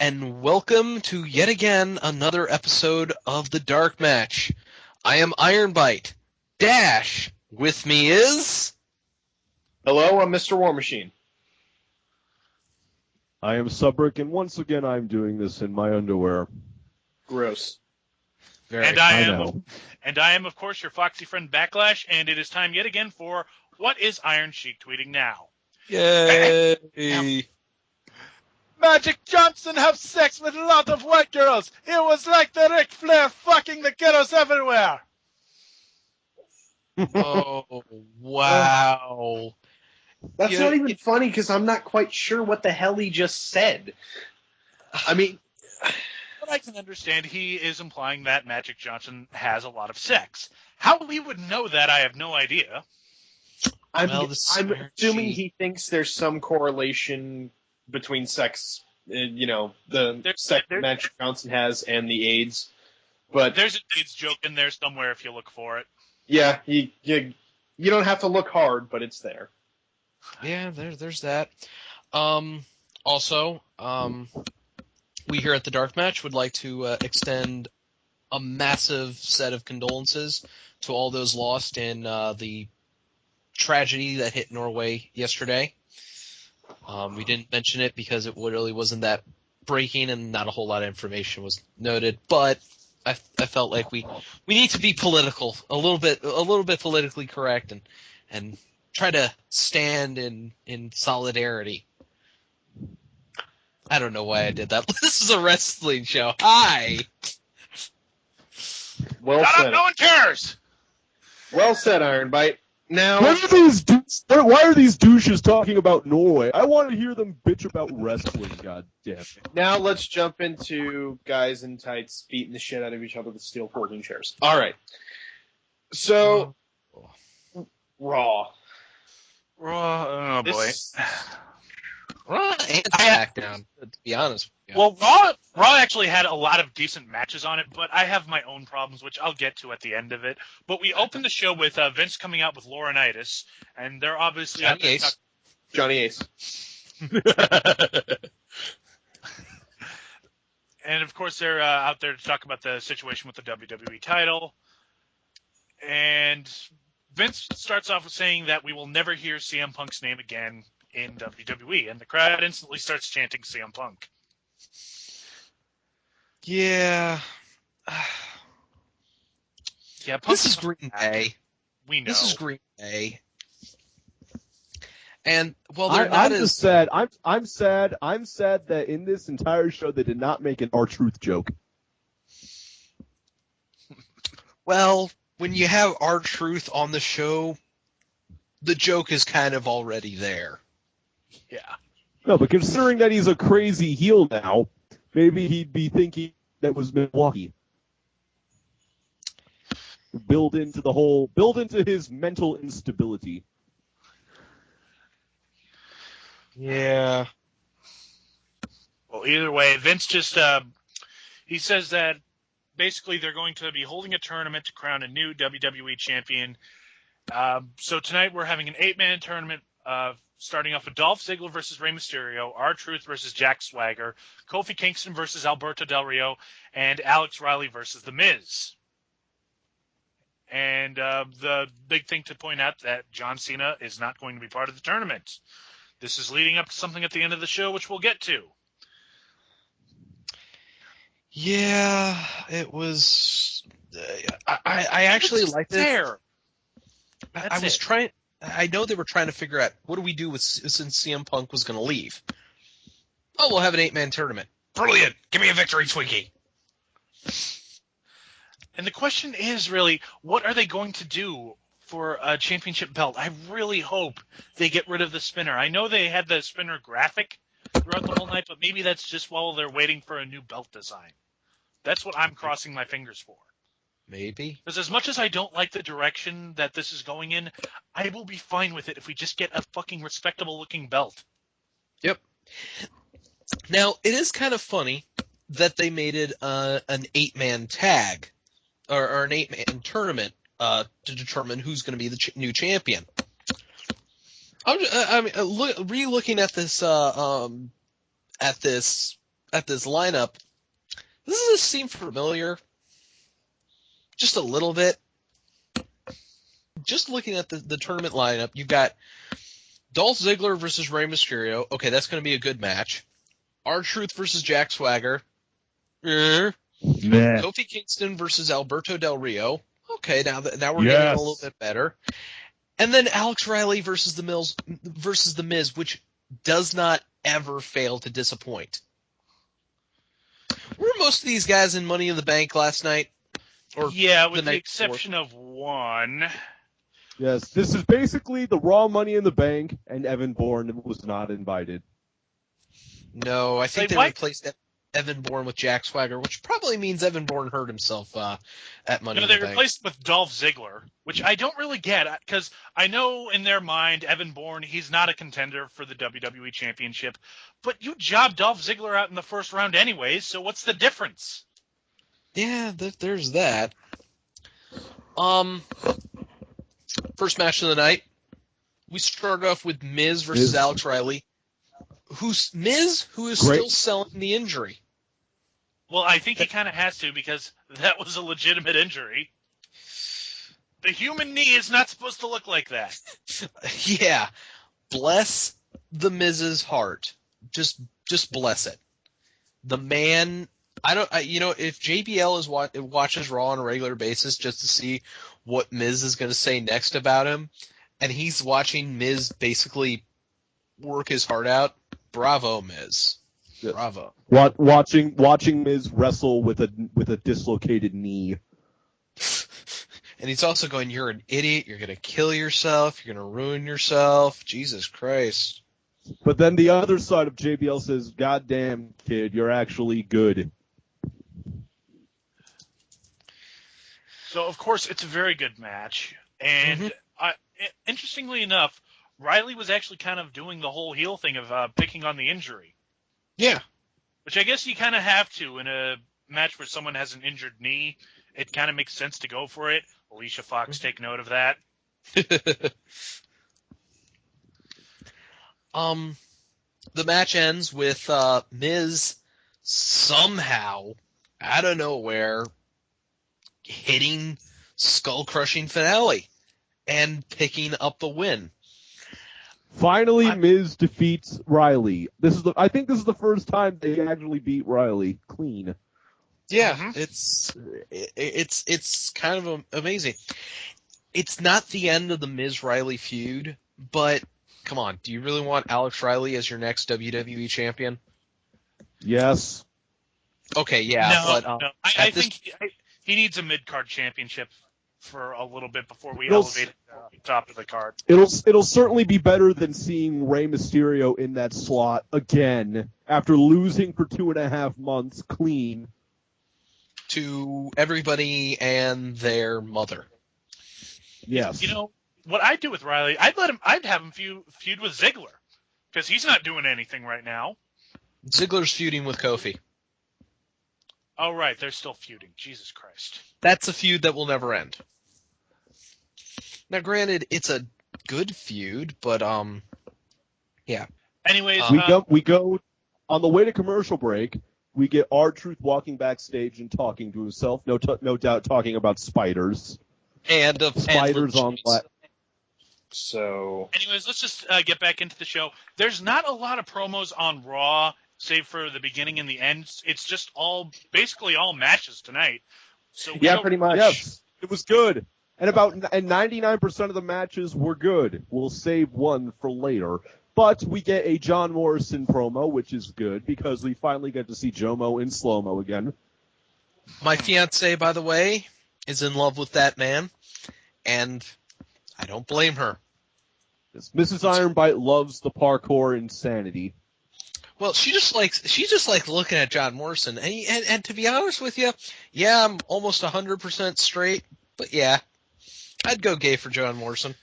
and welcome to yet again another episode of the DarkMatch. I am Ironbite. Dash, with me is... Hello, I'm Mr. War Machine. I am Subrick, and once again I'm doing this in my underwear. Gross. And I am, of course, your foxy friend Backlash, and it is time yet again for What is Iron Sheik Tweeting Now? Yay! Magic Johnson have sex with a lot of white girls. It was like the Ric Flair fucking the ghettos everywhere. Oh, wow. That's not even funny because I'm not quite sure what the hell he just said. I mean... But I can understand he is implying that Magic Johnson has a lot of sex. How we would know that, I have no idea. I'm assuming he thinks there's some correlation between sex, sex Magic Johnson has and the AIDS. But there's an AIDS joke in there somewhere if you look for it. Yeah, you don't have to look hard, but it's there. Yeah, there's that. Also, we here at the DarkMatch would like to extend a massive set of condolences to all those lost in the tragedy that hit Norway yesterday. We didn't mention it because it really wasn't that breaking and not a whole lot of information was noted, but I felt like we need to be political, a little bit politically correct and try to stand in solidarity. I don't know why I did that. This is a wrestling show. Hi. Well Shut said. up, no one cares. Well said, Ironbite. Now, Why are these douches talking about Norway? I want to hear them bitch about wrestling, god damn it. Now let's jump into guys in tights beating the shit out of each other with steel folding chairs. All right. So, Raw. Oh, boy. Raw and SmackDown, to be honest with you. Well, Raw actually had a lot of decent matches on it, but I have my own problems, which I'll get to at the end of it. But we opened the show with Vince coming out with Laurinaitis, and they're obviously Johnny Ace. And, of course, they're out there to talk about the situation with the WWE title. And Vince starts off with saying that we will never hear CM Punk's name again in WWE, and the crowd instantly starts chanting CM Punk. Yeah. Yeah, Punk This is Green Bay. We know. This is Green Bay. And I'm sad that in this entire show they did not make an R-Truth joke. Well, when you have R-Truth on the show, the joke is kind of already there. Yeah. No, but considering that he's a crazy heel now, maybe he'd be thinking that was Milwaukee. Build into his mental instability. Yeah. Well, either way, Vince just he says that basically they're going to be holding a tournament to crown a new WWE champion. So tonight we're having an 8-man tournament starting off with Dolph Ziggler versus Rey Mysterio, R-Truth versus Jack Swagger, Kofi Kingston versus Alberto Del Rio, and Alex Riley versus The Miz. And the big thing to point out that John Cena is not going to be part of the tournament. This is leading up to something at the end of the show, which we'll get to. Yeah, it was. I actually liked it. I know they were trying to figure out what do we do since CM Punk was going to leave. Oh, we'll have an 8-man tournament. Brilliant! Give me a victory, Twinkie. And the question is really, what are they going to do for a championship belt? I really hope they get rid of the spinner. I know they had the spinner graphic throughout the whole night, but maybe that's just while they're waiting for a new belt design. That's what I'm crossing my fingers for. Maybe. Because as much as I don't like the direction that this is going in, I will be fine with it if we just get a fucking respectable-looking belt. Yep. Now, it is kind of funny that they made it an 8-man tag, or an 8-man tournament to determine who's going to be the new champion. Re-looking at this at this lineup, does this seem familiar? Just a little bit. Just looking at the tournament lineup, you've got Dolph Ziggler versus Rey Mysterio. Okay, that's going to be a good match. R-Truth versus Jack Swagger. Kofi Kingston versus Alberto Del Rio. Okay, now we're getting a little bit better. And then Alex Riley versus the Miz, which does not ever fail to disappoint. Were most of these guys in Money in the Bank last night? Or yeah, with the exception of one. Yes, this is basically the Raw Money in the Bank, and Evan Bourne was not invited. No, I think they replaced Evan Bourne with Jack Swagger, which probably means Evan Bourne hurt himself at Money in the Bank. No, they replaced him with Dolph Ziggler, which I don't really get, because I know in their mind, Evan Bourne, he's not a contender for the WWE Championship, but you jobbed Dolph Ziggler out in the first round anyways, so what's the difference? Yeah, there's that. First match of the night, we start off with Miz versus Alex Riley. Who is still selling the injury. Well, I think he kind of has to, because that was a legitimate injury. The human knee is not supposed to look like that. Yeah. Bless the Miz's heart. Just bless it. The man, if JBL watches Raw on a regular basis just to see what Miz is going to say next about him, and he's watching Miz basically work his heart out, bravo, Miz. Yes. Bravo. Watching Miz wrestle with a dislocated knee. And he's also going, you're an idiot, you're going to kill yourself, you're going to ruin yourself, Jesus Christ. But then the other side of JBL says, God damn, kid, you're actually good. So, of course, it's a very good match. And interestingly enough, Riley was actually kind of doing the whole heel thing of picking on the injury. Yeah. Which I guess you kind of have to in a match where someone has an injured knee. It kind of makes sense to go for it. Alicia Fox, take note of that. The match ends with Miz somehow, out of nowhere, hitting skull-crushing finale and picking up the win. Finally, Miz defeats Riley. I think this is the first time they actually beat Riley clean. Yeah, it's kind of amazing. It's not the end of the Miz-Riley feud, but come on, do you really want Alex Riley as your next WWE champion? Yes. Okay, yeah. No. I think he needs a mid-card championship for a little bit before we elevate it to the top of the card. It'll certainly be better than seeing Rey Mysterio in that slot again after losing for 2.5 months clean. To everybody and their mother. Yes. You know, what I'd do with Riley, I'd have him feud with Ziggler, because he's not doing anything right now. Ziggler's feuding with Kofi. Oh, right, they're still feuding. Jesus Christ. That's a feud that will never end. Now, granted, it's a good feud, but, yeah. Anyways, we go on the way to commercial break. We get R-Truth walking backstage and talking to himself. No doubt talking about spiders. And spiders on black. So. Anyways, let's just get back into the show. There's not a lot of promos on Raw, save for the beginning and the end. It's just basically all matches tonight. So yeah, pretty much. Yes, it was good. And 99% of the matches were good. We'll save one for later. But we get a John Morrison promo, which is good, because we finally get to see Jomo in slow-mo again. My fiancée, by the way, is in love with that man, and I don't blame her. Yes, Mrs. Ironbite loves the parkour insanity. Well, she just likes looking at John Morrison, and to be honest with you, yeah, I'm almost 100% straight, but yeah, I'd go gay for John Morrison.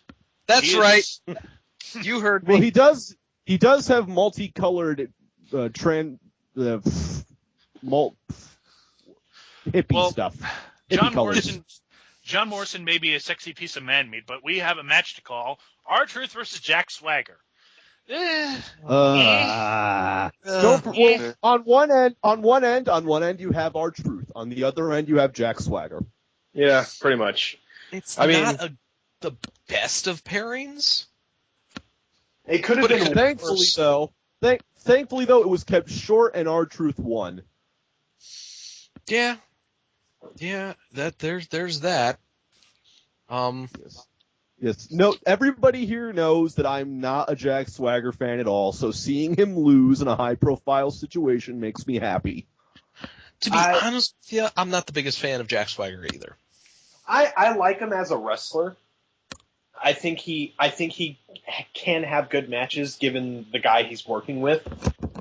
That's right. You heard me. Well, he does have multicolored hippie stuff. John Morrison may be a sexy piece of man meat, but we have a match to call. R-Truth versus Jack Swagger. On one end you have R-Truth. On the other end you have Jack Swagger. Yeah, pretty much. It's not the best of pairings. It could have been. Thankfully though, it was kept short and R-Truth won. Yeah. There's that. Yes. No, everybody here knows that I'm not a Jack Swagger fan at all, so seeing him lose in a high-profile situation makes me happy. To be honest with you, I'm not the biggest fan of Jack Swagger either. I like him as a wrestler. I think he can have good matches given the guy he's working with.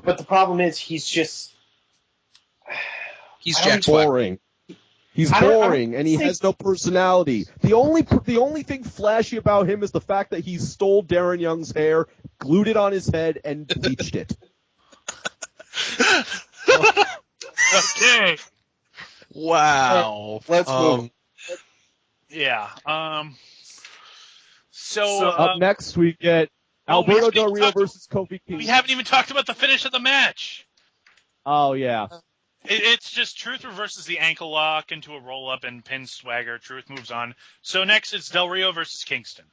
But the problem is he's Jack Swagger. He's boring, and he has no personality. The only thing flashy about him is the fact that he stole Darren Young's hair, glued it on his head, and bleached it. Okay. Wow. Let's move. Yeah. So up next we get Alberto Del Rio versus Kofi Kingston. We haven't even talked about the finish of the match. Oh yeah. It's just Truth reverses the ankle lock into a roll-up and pins Swagger. Truth moves on. So next it's Del Rio versus Kingston.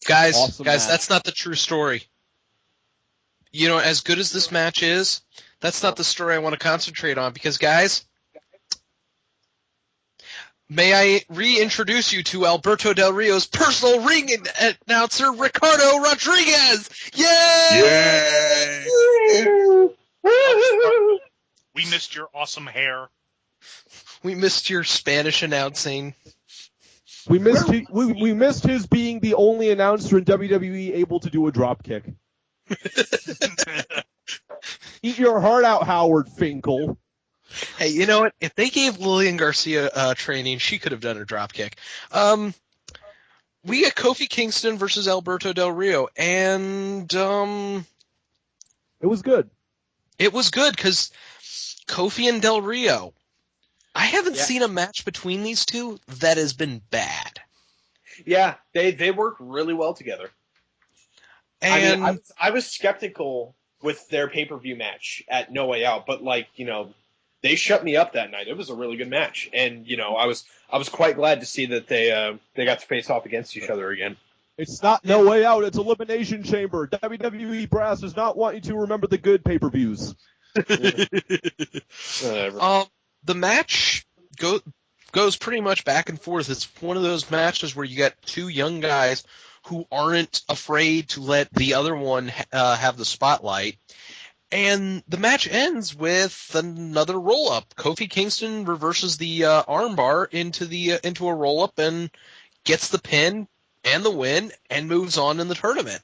Guys, that's not the true story. You know, as good as this match is, that's not the story I want to concentrate on because, guys, may I reintroduce you to Alberto Del Rio's personal ring announcer, Ricardo Rodriguez! Yay! We missed your awesome hair. We missed your Spanish announcing. We missed his being the only announcer in WWE able to do a drop kick. Eat your heart out, Howard Finkel. Hey, you know what? If they gave Lillian Garcia training, she could have done a drop kick. We got Kofi Kingston versus Alberto Del Rio, and it was good. It was good because Kofi and Del Rio, I haven't seen a match between these two that has been bad. Yeah, they work really well together. And I was skeptical with their pay-per-view match at No Way Out, but they shut me up that night. It was a really good match, and I was quite glad to see that they got to face off against each other again. It's not No Way Out. It's Elimination Chamber. WWE brass does not want you to remember the good pay-per-views. The match goes pretty much back and forth. It's one of those matches where you got two young guys who aren't afraid to let the other one have the spotlight. And the match ends with another roll-up. Kofi Kingston reverses the armbar into a roll-up and gets the pin and the win and moves on in the tournament.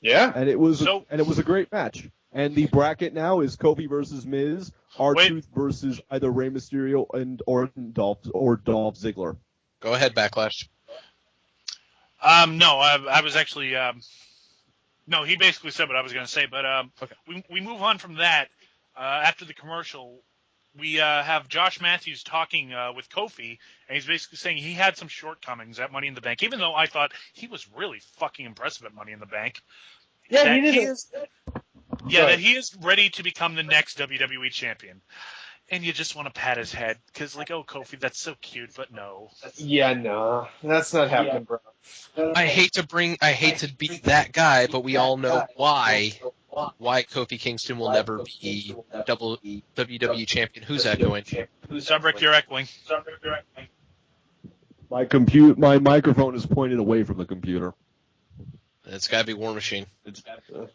Yeah, and it was a great match. And the bracket now is Kofi versus Miz, R-Truth versus either Rey Mysterio and Orton or Dolph Ziggler. Go ahead, Backlash. No, I was actually. No, he basically said what I was going to say, but okay. We move on from that. After the commercial, we have Josh Matthews talking with Kofi, and he's basically saying he had some shortcomings at Money in the Bank, even though I thought he was really fucking impressive at Money in the Bank. Yeah, he did. That he is ready to become the next WWE champion. And you just want to pat his head, because, oh, Kofi, that's so cute, but no. Yeah, no. That's not happening, bro. I hate to be that guy, but we all know why Kofi Kingston will never be WWE champion. Who's echoing? Subrick, you're echoing. My microphone is pointed away from the computer. It's got to be War Machine.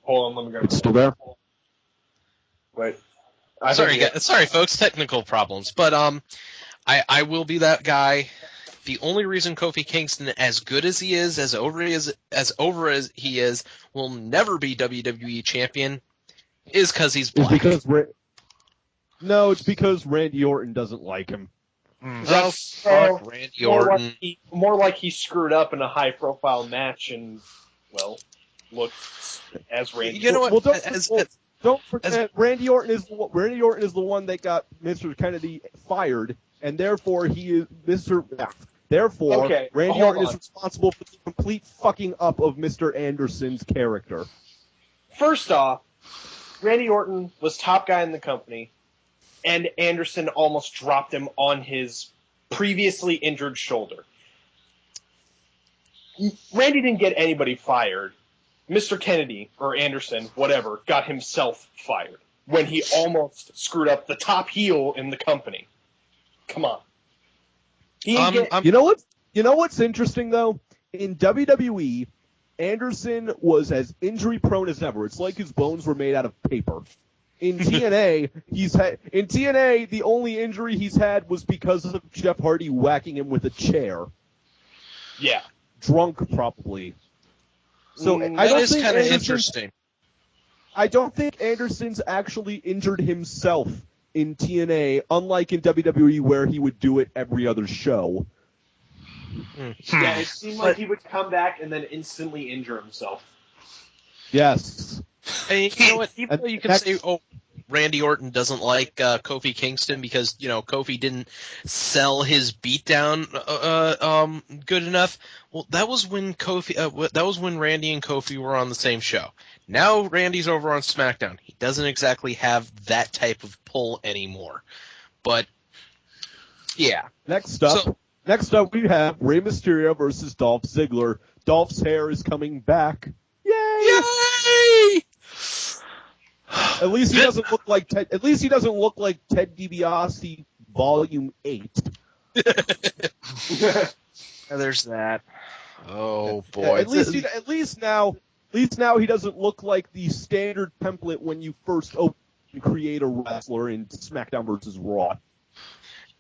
Hold on, let me go. It's still there? Wait. Sorry, folks. Technical problems. But I will be that guy. The only reason Kofi Kingston, as good as he is, as over as he is, will never be WWE champion, is because he's black. It's because Randy Orton doesn't like him. Fuck Randy Orton. More like he screwed up in a high-profile match and, looked as Randy. You know what? Don't forget, Randy Orton is the one that got Mr. Kennedy fired, and therefore he is Mr. Therefore, Randy Orton is responsible for the complete fucking up of Mr. Anderson's character. First off, Randy Orton was top guy in the company, and Anderson almost dropped him on his previously injured shoulder. Randy didn't get anybody fired. Mr. Kennedy, or Anderson, whatever, got himself fired when he almost screwed up the top heel in the company. Come on. You know what's interesting though? In WWE, Anderson was as injury prone as ever. It's like his bones were made out of paper. In TNA, the only injury he's had was because of Jeff Hardy whacking him with a chair. Yeah. Drunk, probably. So That is kind of interesting. I don't think Anderson's actually injured himself in TNA, unlike in WWE where he would do it every other show. Yeah, it seemed like he would come back and then instantly injure himself. Yes. Hey, you know what? Even though you can say, Randy Orton doesn't like Kofi Kingston because, Kofi didn't sell his beatdown good enough. Well, that was when Randy and Kofi were on the same show. Now Randy's over on SmackDown. He doesn't exactly have that type of pull anymore. But yeah. Next up we have Rey Mysterio versus Dolph Ziggler. Dolph's hair is coming back. Yay! At least he doesn't look like Ted. At least he doesn't look like Ted DiBiase, Volume 8. There's that. Oh boy. Yeah, at least now he doesn't look like the standard template when you first open and create a wrestler in SmackDown vs. Raw.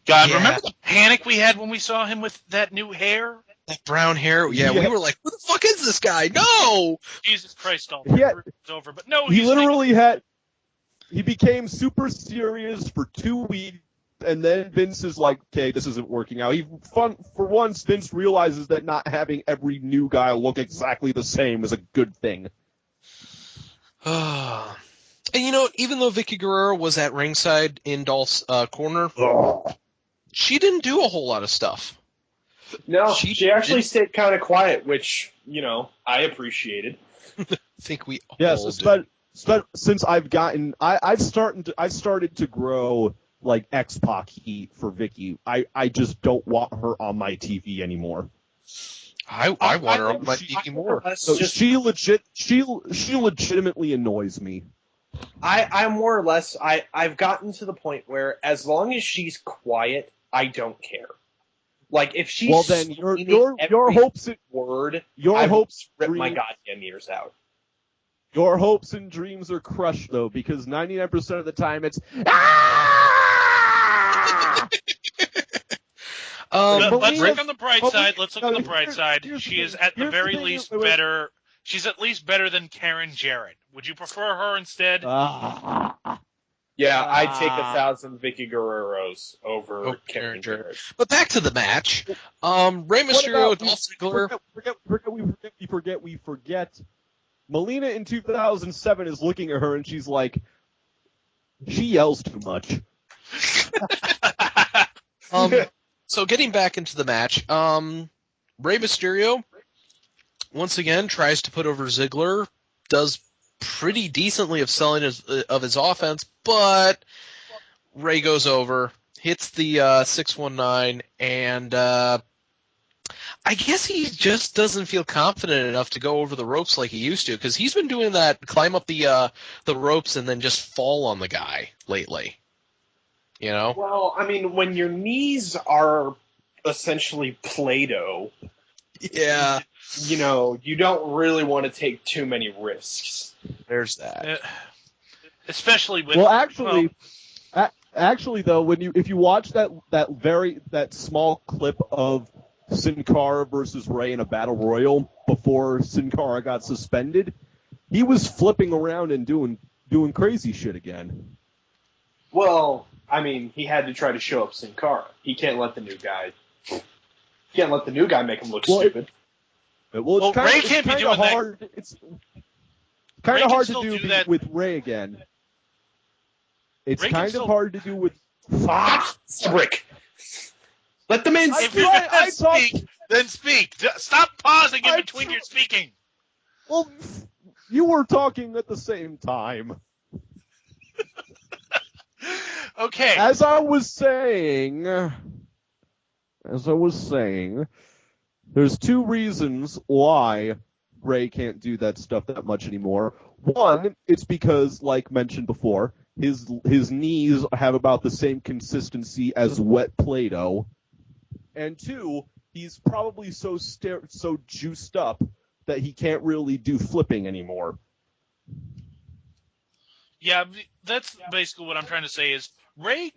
God, remember the panic we had when we saw him with that new hair? That brown hair? Yeah, we were like, who the fuck is this guy? No! Jesus Christ, all it's over. But no, he became super serious for 2 weeks, and then Vince is like, okay, this isn't working out. For once, Vince realizes that not having every new guy look exactly the same is a good thing. And even though Vicky Guerrero was at ringside in Dolph's corner, she didn't do a whole lot of stuff. No, she actually stayed kind of quiet, which, I appreciated. I think we all do. Since I've started to grow like X-Pac heat for Vicky. I just don't want her on my TV anymore. I want her on my TV more. So she legitimately annoys me. I more or less I've gotten to the point where as long as she's quiet, I don't care. Like if she's then your hopes and word, your hopes rip my goddamn ears out. Your hopes and dreams are crushed though, because 99% of the time it's let's look on the bright side. Let's look on the bright side. She is at the very least better. She's at least better than Karen Jarrett. Would you prefer her instead? Yeah, I'd take 1,000 Vicky Guerreros over Karen Jarrett. But back to the match. Rey Mysterio, Dolph Ziggler. We forget. Melina in 2007 is looking at her and she's like, she yells too much. So getting back into the match, Rey Mysterio once again tries to put over Ziggler, does pretty decently of selling his offense, but Rey goes over, hits the 619, and I guess he just doesn't feel confident enough to go over the ropes like he used to, because he's been doing that, climb up the ropes and then just fall on the guy lately. You know? Well, I mean, when your knees are essentially Play-Doh, yeah, you don't really want to take too many risks. There's that. Especially with actually though, if you watch that small clip of Sin Cara versus Rey in a battle royal before Sin Cara got suspended, he was flipping around and doing crazy shit again. Well, I mean, he had to try to show up Sin Cara. He can't let the new guy make him look stupid. Rey can't be doing hard. that. It's kind of hard to do that with Rey again. It's Rey kind of hard to do with Subrick. Let them in. If you're going to speak, then speak. Stop pausing in between your speaking. Well, You were talking at the same time. Okay. As I was saying, there's two reasons why Ray can't do that stuff that much anymore. One, it's because, like mentioned before, his knees have about the same consistency as wet Play-Doh. And two, he's probably so juiced up that he can't really do flipping anymore. Yeah, that's basically what I'm trying to say is Ray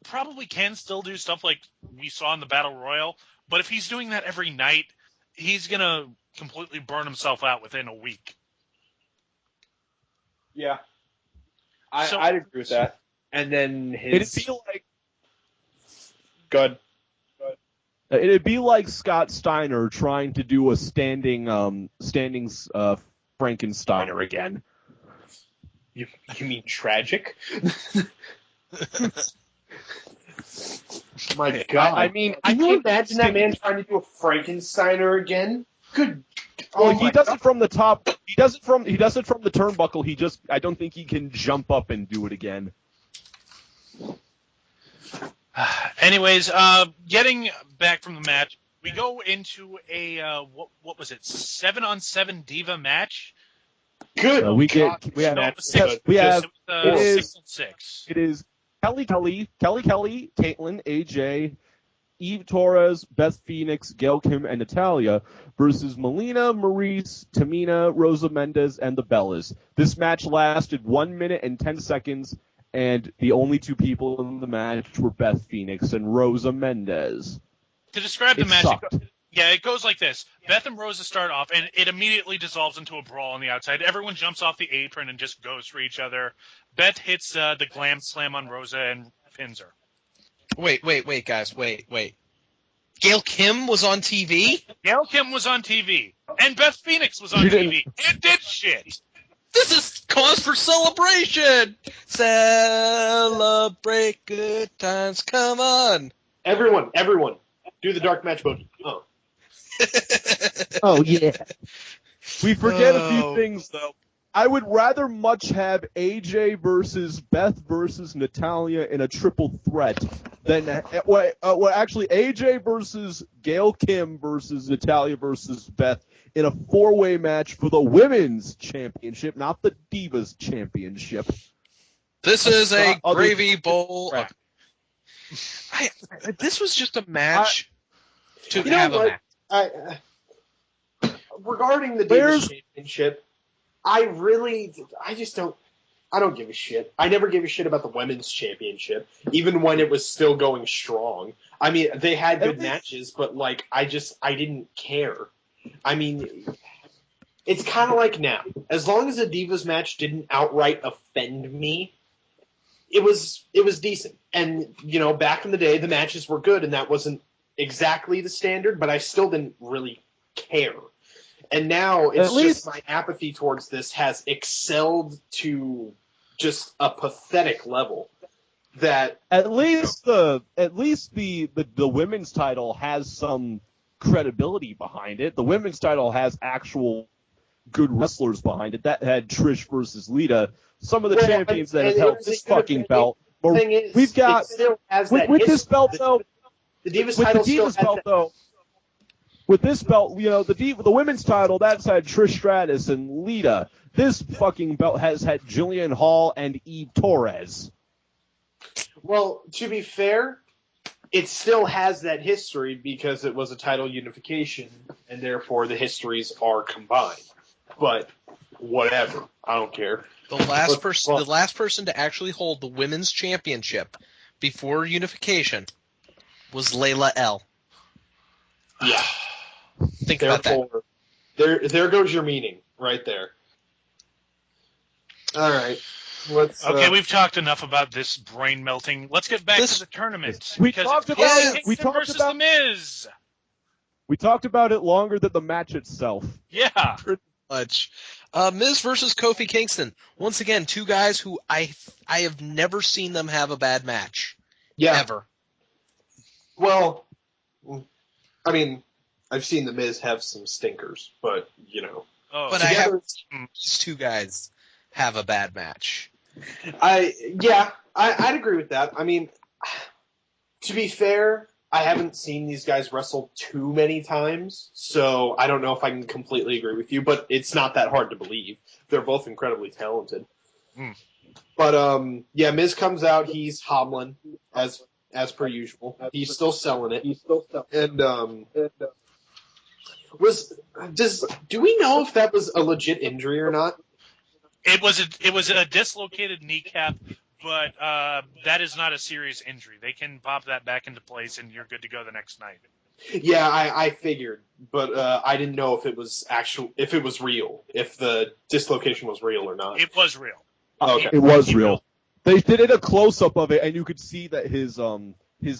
probably can still do stuff like we saw in the Battle Royal, but if he's doing that every night, he's going to completely burn himself out within a week. Yeah. I'd agree with that. And then his... It'd be like... Good. It'd be like Scott Steiner trying to do a standing Frankensteiner again. You mean tragic? My God! I mean, can you imagine that man trying to do a Frankensteiner again? Good. Well, he does it from the top. He does it from the turnbuckle. I don't think he can jump up and do it again. Anyways, getting back from the match, we go into a what was it, 7-on-7 Diva match? Good. It is 6-on-6. It is Kelly, Caitlyn, AJ, Eve Torres, Beth Phoenix, Gail Kim, and Natalya versus Melina, Maurice, Tamina, Rosa Mendez, and the Bellas. This match lasted 1 minute and 10 seconds, and the only two people in the match were Beth Phoenix and Rosa Mendez. To describe the match, sucked. it goes like this. Beth and Rosa start off, and it immediately dissolves into a brawl on the outside. Everyone jumps off the apron and just goes for each other. Beth hits the glam slam on Rosa and pins her. Wait, guys, wait. Gail Kim was on TV? Gail Kim was on TV, and Beth Phoenix was on TV. It did shit. This is cause for celebration! Celebrate good times, come on! Everyone, do the dark match vote. Oh. Oh, yeah. We forget a few things, though. I would rather much have AJ versus Beth versus Natalya in a triple threat than actually AJ versus Gail Kim versus Natalya versus Beth in a four-way match for the women's championship, not the Divas championship. This is a gravy bowl. This was just a match to have a match. Regarding the Divas championship, I don't give a shit. I never gave a shit about the women's championship, even when it was still going strong. I mean, they had good matches, but I didn't care. I mean, it's kind of like now. As long as a Divas match didn't outright offend me, it was decent. And, back in the day, the matches were good, and that wasn't exactly the standard, but I still didn't really care. And now it's just my apathy towards this has excelled to just a pathetic level. That at least the women's title has some credibility behind it. The women's title has actual good wrestlers behind it. That had Trish versus Lita. Some of the champions that have held this fucking belt. We've got with this belt though. The Divas title still has that. Though. With this belt, the women's title, that's had Trish Stratus and Lita. This fucking belt has had Jillian Hall and Eve Torres. Well, to be fair, it still has that history because it was a title unification, and therefore the histories are combined. But whatever, I don't care. The last person to actually hold the women's championship before unification was Layla L. Yeah. Think about that. There goes your meaning right there. All right. We've talked enough about this brain melting. Let's get back to the tournament. We talked about The Miz. We talked about it longer than the match itself. Yeah, pretty much. Miz versus Kofi Kingston. Once again, two guys who I have never seen them have a bad match. Yeah. Ever. Well, I mean, I've seen the Miz have some stinkers, but Oh, But Together, I have these two guys have a bad match. I'd agree with that. I mean, to be fair, I haven't seen these guys wrestle too many times, so I don't know if I can completely agree with you, but it's not that hard to believe. They're both incredibly talented. Mm. But, Miz comes out, he's hobbling, as per usual. He's still selling it. And, do we know if that was a legit injury or not? It was a dislocated kneecap, but that is not a serious injury. They can pop that back into place, and you're good to go the next night. Yeah, I figured, but I didn't know if it was real, if the dislocation was real or not. It was real. Okay. It was real. They did a close-up of it, and you could see that his How knee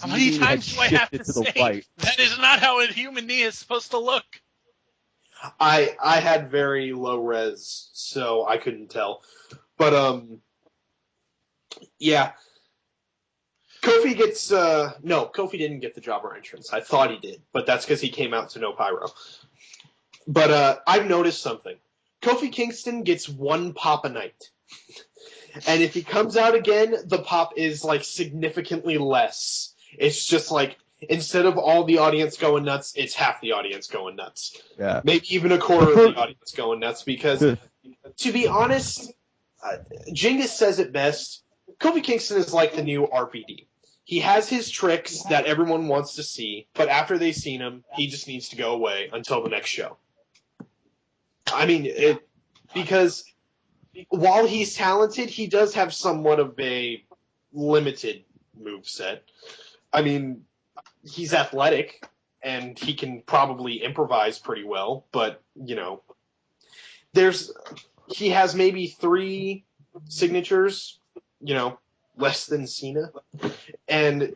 many had times do I have shifted to to the say right. that is not how a human knee is supposed to look? I had very low res, so I couldn't tell. But yeah. Kofi Kofi didn't get the jobber entrance. I thought he did, but that's because he came out to no pyro. But I've noticed something. Kofi Kingston gets one pop a night. And if he comes out again, the pop is like significantly less. It's just like, instead of all the audience going nuts, it's half the audience going nuts. Yeah. Maybe even a quarter of the audience going nuts because, to be honest, Genghis says it best. Kofi Kingston is like the new RPD. He has his tricks that everyone wants to see, but after they've seen him, he just needs to go away until the next show. I mean, because while he's talented, he does have somewhat of a limited moveset. I mean, he's athletic, and he can probably improvise pretty well, but, he has maybe 3 signatures, less than Cena, and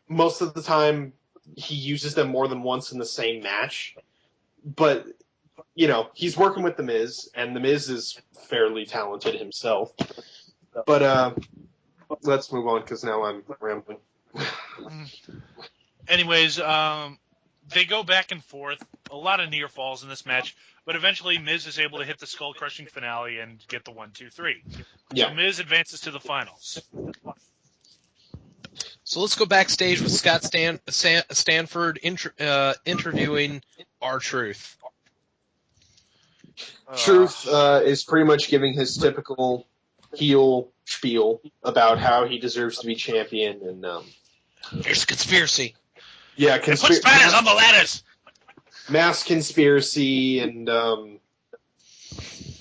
most of the time he uses them more than once in the same match, but, he's working with The Miz, and The Miz is fairly talented himself, but let's move on, because now I'm rambling. Anyways, they go back and forth. A lot of near falls in this match, but eventually Miz is able to hit the skull-crushing finale and get the 1-2-3. Yeah. So Miz advances to the finals. So let's go backstage with Scott Stanford interviewing R-Truth. Truth is pretty much giving his typical heel spiel about how he deserves to be champion, and There's a conspiracy. yeah, Put spiders on the ladders! mass conspiracy, and All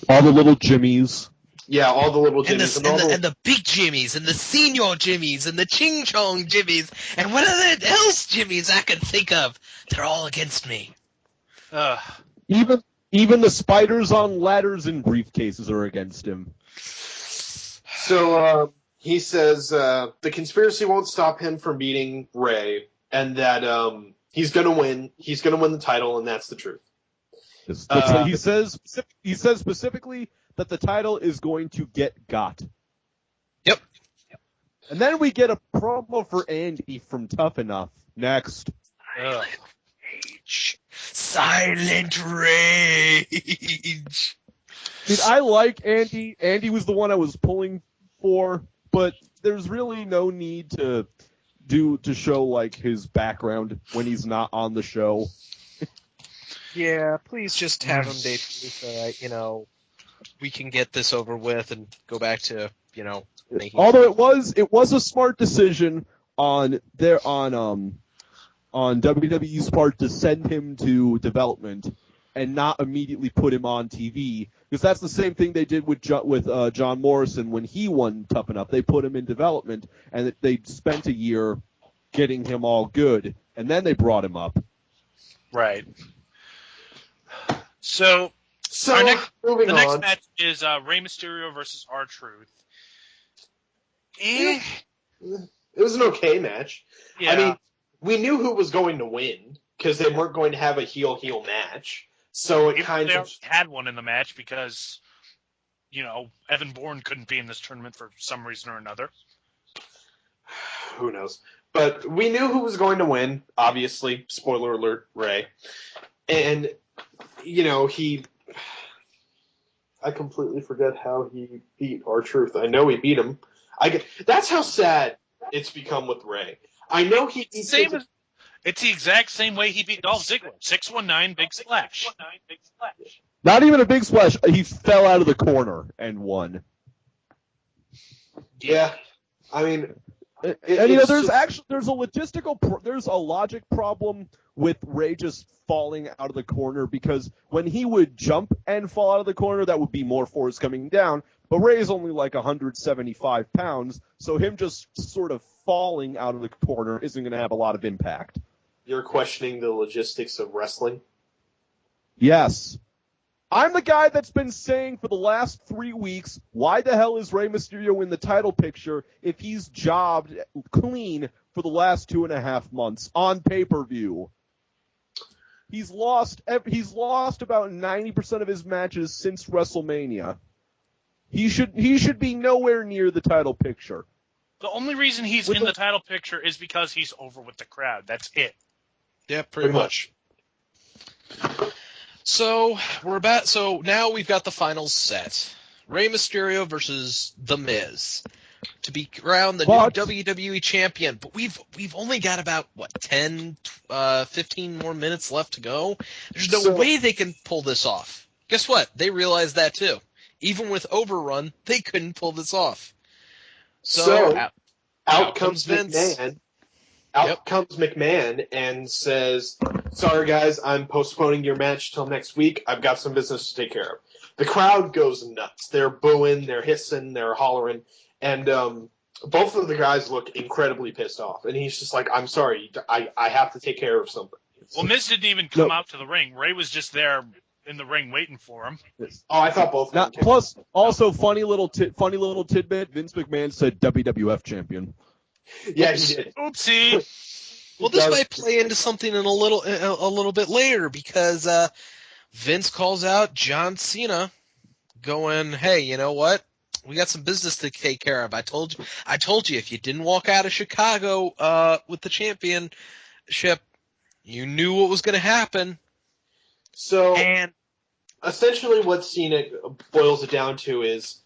the little Jimmies. yeah, all the little And Jimmies, and the big Jimmies, and the senior Jimmies, and the Ching Chong Jimmies, and what else Jimmies I can think of. They're all against me. Even the spiders on ladders and briefcases are against him. So he says the conspiracy won't stop him from beating Ray, and that he's gonna win. He's gonna win the title, and that's the truth. He says specifically that the title is going to get got. Yep. And then we get a promo for Andy from Tough Enough next. Silent rage. Dude, I like Andy. Andy was the one I was pulling for, but there's really no need to show like his background when he's not on the show. Yeah, please just have him debut so that, we can get this over with and go back to, making. Although it was a smart decision on WWE's part to send him to development and not immediately put him on TV, because that's the same thing they did with John Morrison when he won Tough Enough. They put him in development, and they spent a year getting him all good, and then they brought him up. Right. So Moving the next on. match is Rey Mysterio versus R-Truth. It was an okay match. Yeah. I mean, we knew who was going to win because they weren't going to have a heel match. So it kind they of had one in the match because, Evan Bourne couldn't be in this tournament for some reason or another. Who knows? But we knew who was going to win, obviously. Spoiler alert, Ray. And, I completely forget how he beat R-Truth. I know he beat him. That's how sad it's become with Ray. I know he beat It's the exact same way he beat Dolph Ziggler. 619 Big Splash. Not even a big splash. He fell out of the corner and won. Yeah. I mean, And it's there's just- there's a logic problem with Ray just falling out of the corner, because when he would jump and fall out of the corner, that would be more force coming down. But Ray is only like 175 pounds, so him just sort of falling out of the corner isn't going to have a lot of impact. You're questioning the logistics of wrestling? Yes. I'm the guy that's been saying for the last 3 weeks, why the hell is Rey Mysterio in the title picture if he's jobbed clean for the last 2.5 months on pay-per-view? He's lost about 90% of his matches since WrestleMania. He should be nowhere near the title picture. The only reason he's in the title picture is because he's over with the crowd. That's it. Yeah, pretty much. So now we've got the finals set. Rey Mysterio versus The Miz to be crowned the new WWE champion. But we've only got about 10, 15 more minutes left to go. There's no way they can pull this off. Guess what? They realized that too. Even with Overrun, they couldn't pull this off. So out comes Vince. McMahon. Out comes McMahon and says, "Sorry guys, I'm postponing your match till next week. I've got some business to take care of." The crowd goes nuts. They're booing, they're hissing, they're hollering, and both of the guys look incredibly pissed off. And he's just like, "I'm sorry, I have to take care of something." Well, Miz didn't even come out to the ring. Ray was just there in the ring waiting for him. Oh, I thought both. Plus, also funny little tidbit. Vince McMahon said WWF champion. Yeah, he did. Oopsie. Well, this might play into something in a little bit later, because Vince calls out John Cena, going, "Hey, you know what? We got some business to take care of. I told you if you didn't walk out of Chicago with the championship, you knew what was going to happen." So, and essentially what Cena boils it down to is,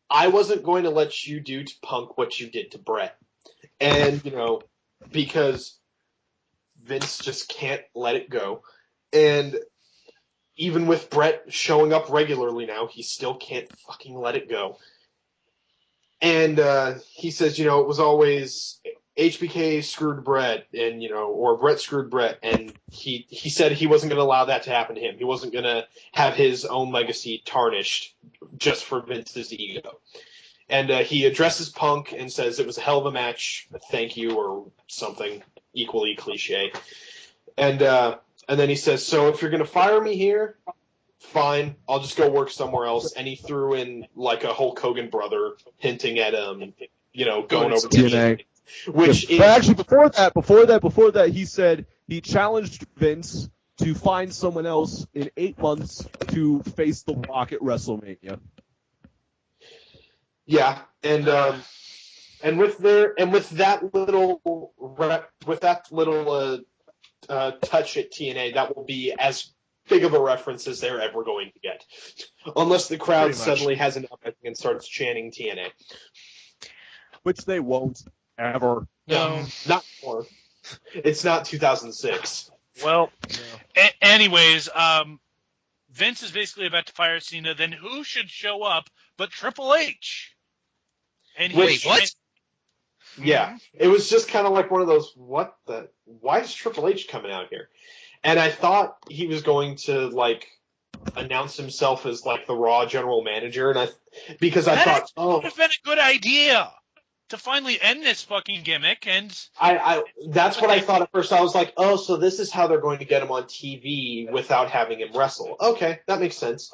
I wasn't going to let you do to Punk what you did to Brett. And, because Vince just can't let it go. And even with Brett showing up regularly now, he still can't fucking let it go. And he says, it was always HBK screwed Brett, and or Brett screwed Brett, and he said he wasn't going to allow that to happen to him. He wasn't going to have his own legacy tarnished just for Vince's ego. And he addresses Punk and says it was a hell of a match, thank you, or something equally cliche. And then he says, so if you're going to fire me here, fine, I'll just go work somewhere else. And he threw in like a Hulk Hogan brother, hinting at going over TNA. Which is, but actually, before that, he said he challenged Vince to find someone else in 8 months to face The Rock at WrestleMania. Yeah, and with that little touch at TNA, that will be as big of a reference as they're ever going to get, unless the crowd suddenly has an uprising and starts chanting TNA, which they won't ever. No, not more. It's not 2006. Well, anyways, Vince is basically about to fire Cena. Then who should show up but Triple H? And wait, what? Yeah, it was just kind of like one of those, why is Triple H coming out here? And I thought he was going to, announce himself as, the Raw general manager, and that would have been a good idea to finally end this fucking gimmick, and... That's what I thought at first. I was like, oh, so this is how they're going to get him on TV without having him wrestle. Okay, that makes sense.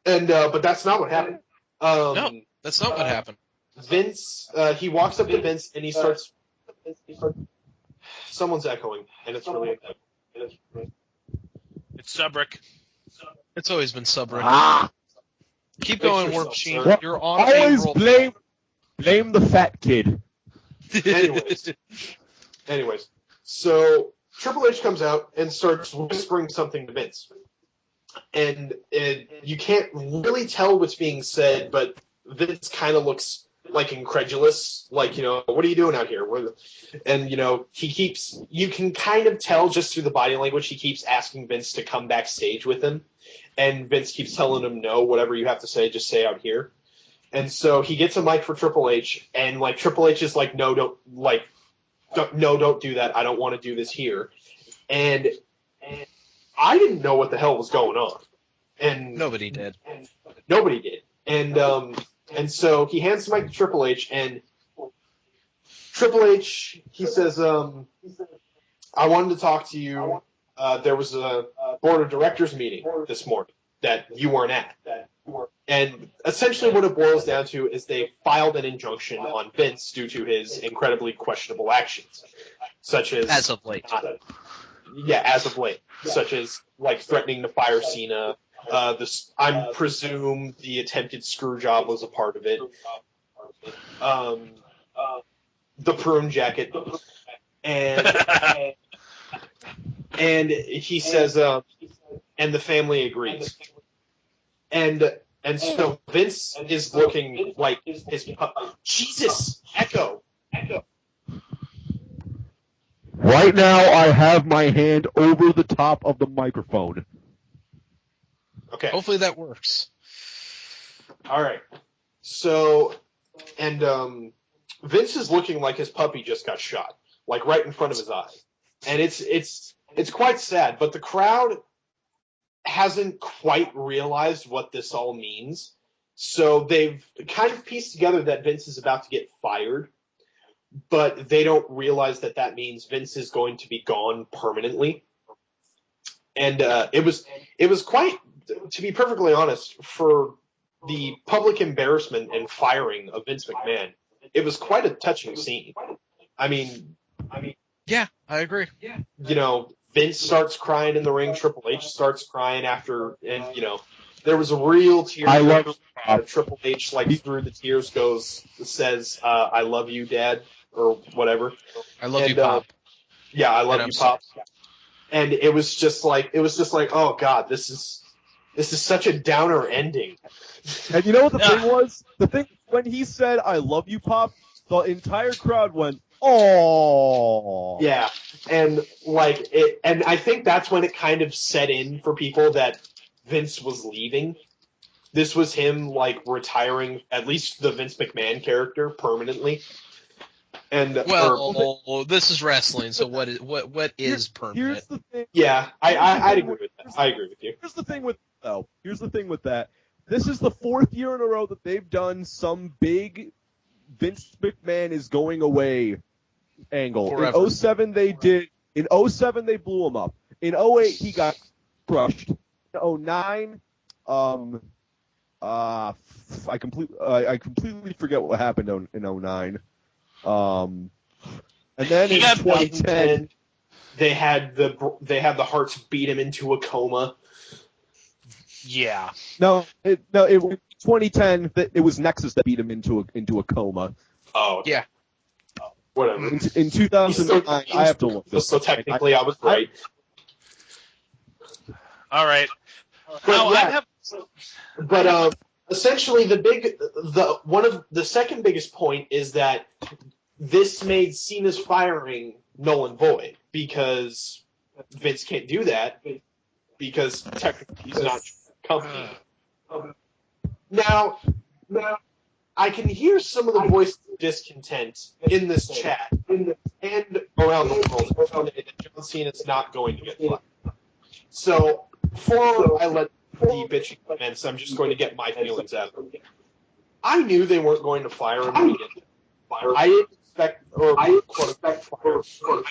And, but that's not what happened. No, that's not what happened. Vince, he walks up to Vince and he starts. Someone's echoing, and it's really. It's Subrick. It's always been Subrick. Ah! Keep going, War Machine. You're on always a roll. Blame the fat kid. Anyways, so Triple H comes out and starts whispering something to Vince. and you can't really tell what's being said, but Vince kind of looks like incredulous, like, what are you doing out here? And, you can kind of tell just through the body language, he keeps asking Vince to come backstage with him, and Vince keeps telling him, no, whatever you have to say, just say out here. And so he gets a mic for Triple H, and, like, Triple H is like, no, don't do that, I don't want to do this here. And I didn't know what the hell was going on. And Nobody did. Nobody did. And so he hands the mic to Triple H, and Triple H, he says, I wanted to talk to you. There was a board of directors meeting this morning that you weren't at. And essentially what it boils down to is they filed an injunction on Vince due to his incredibly questionable actions, such as... As of late. As of late. Such as, like, threatening to fire Cena. I presume the attempted screw job was a part of it. The prune jacket. And he says, and the family agrees. And so Vince is looking like his... Jesus! Echo! Right now, I have my hand over the top of the microphone. Okay. Hopefully that works. All right. So, and Vince is looking like his puppy just got shot, like right in front of his eyes, and it's quite sad. But the crowd hasn't quite realized what this all means, so they've kind of pieced together that Vince is about to get fired, but they don't realize that means Vince is going to be gone permanently. And it was quite, to be perfectly honest, for the public embarrassment and firing of Vince McMahon, it was quite a touching scene. I mean, Yeah, I agree. Vince starts crying in the ring, Triple H starts crying after, and there was a real tear. I love Triple H, like, through the tears says, I love you, Dad, or whatever. I love you, Pop. Yeah, I love And you, Pop. And it was just like, oh God, this is such a downer ending. And you know what the thing was? The thing, when he said, I love you, Pop, the entire crowd went, oh. Yeah. And and I think that's when it kind of set in for people that Vince was leaving. This was him, like, retiring at least the Vince McMahon character permanently. And this is wrestling, so what is permanent? Here's the thing. Yeah, I agree with that. I agree with you. Here's the thing with that. This is the 4th year in a row that they've done some big Vince McMahon is going away angle. Forever. In 07 they did. In 07 they blew him up. In 08 he got crushed. In 09, I completely forget what happened in 09. And then in 2010 they had the Hearts beat him into a coma. Yeah. No, it was 2010 that it was Nexus that beat him into a coma. Oh yeah. Whatever. In 2009, I have to look this. So technically, I was right. All right. But essentially, the second biggest point is that this made Cena's firing null and void, because Vince can't do that because technically he's not company. Now, I can hear some of the voices of discontent in this chat and around the world that John Cena's not going to get fired. So, before I let the bitching commence, I'm just going to get my feelings out. I knew they weren't going to fire him again. I didn't expect, I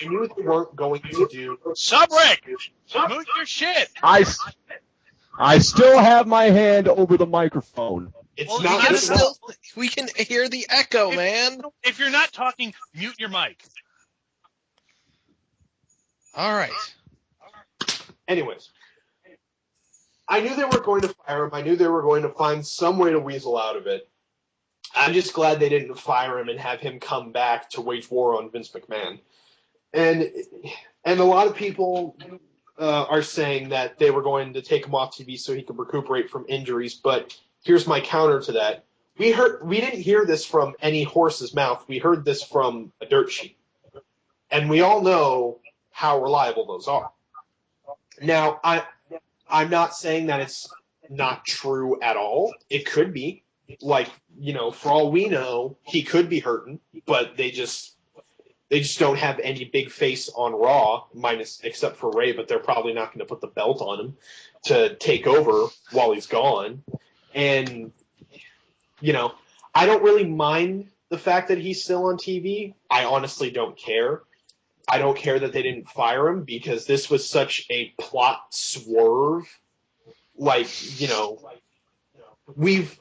knew they weren't going to do... Subrick! Move your shit! I still have my hand over the microphone. It's not good enough. We can hear the echo, man. If you're not talking, mute your mic. All right. Anyways, I knew they were going to fire him. I knew they were going to find some way to weasel out of it. I'm just glad they didn't fire him and have him come back to wage war on Vince McMahon. And a lot of people are saying that they were going to take him off TV so he could recuperate from injuries. But here's my counter to that: we didn't hear this from any horse's mouth. We heard this from a dirt sheet, and we all know how reliable those are. Now, I'm not saying that it's not true at all. It could be. Like, for all we know, he could be hurting, but they just don't have any big face on Raw, except for Ray, but they're probably not going to put the belt on him to take over while he's gone. And, I don't really mind the fact that he's still on TV. I honestly don't care. I don't care that they didn't fire him because this was such a plot swerve. Like, we've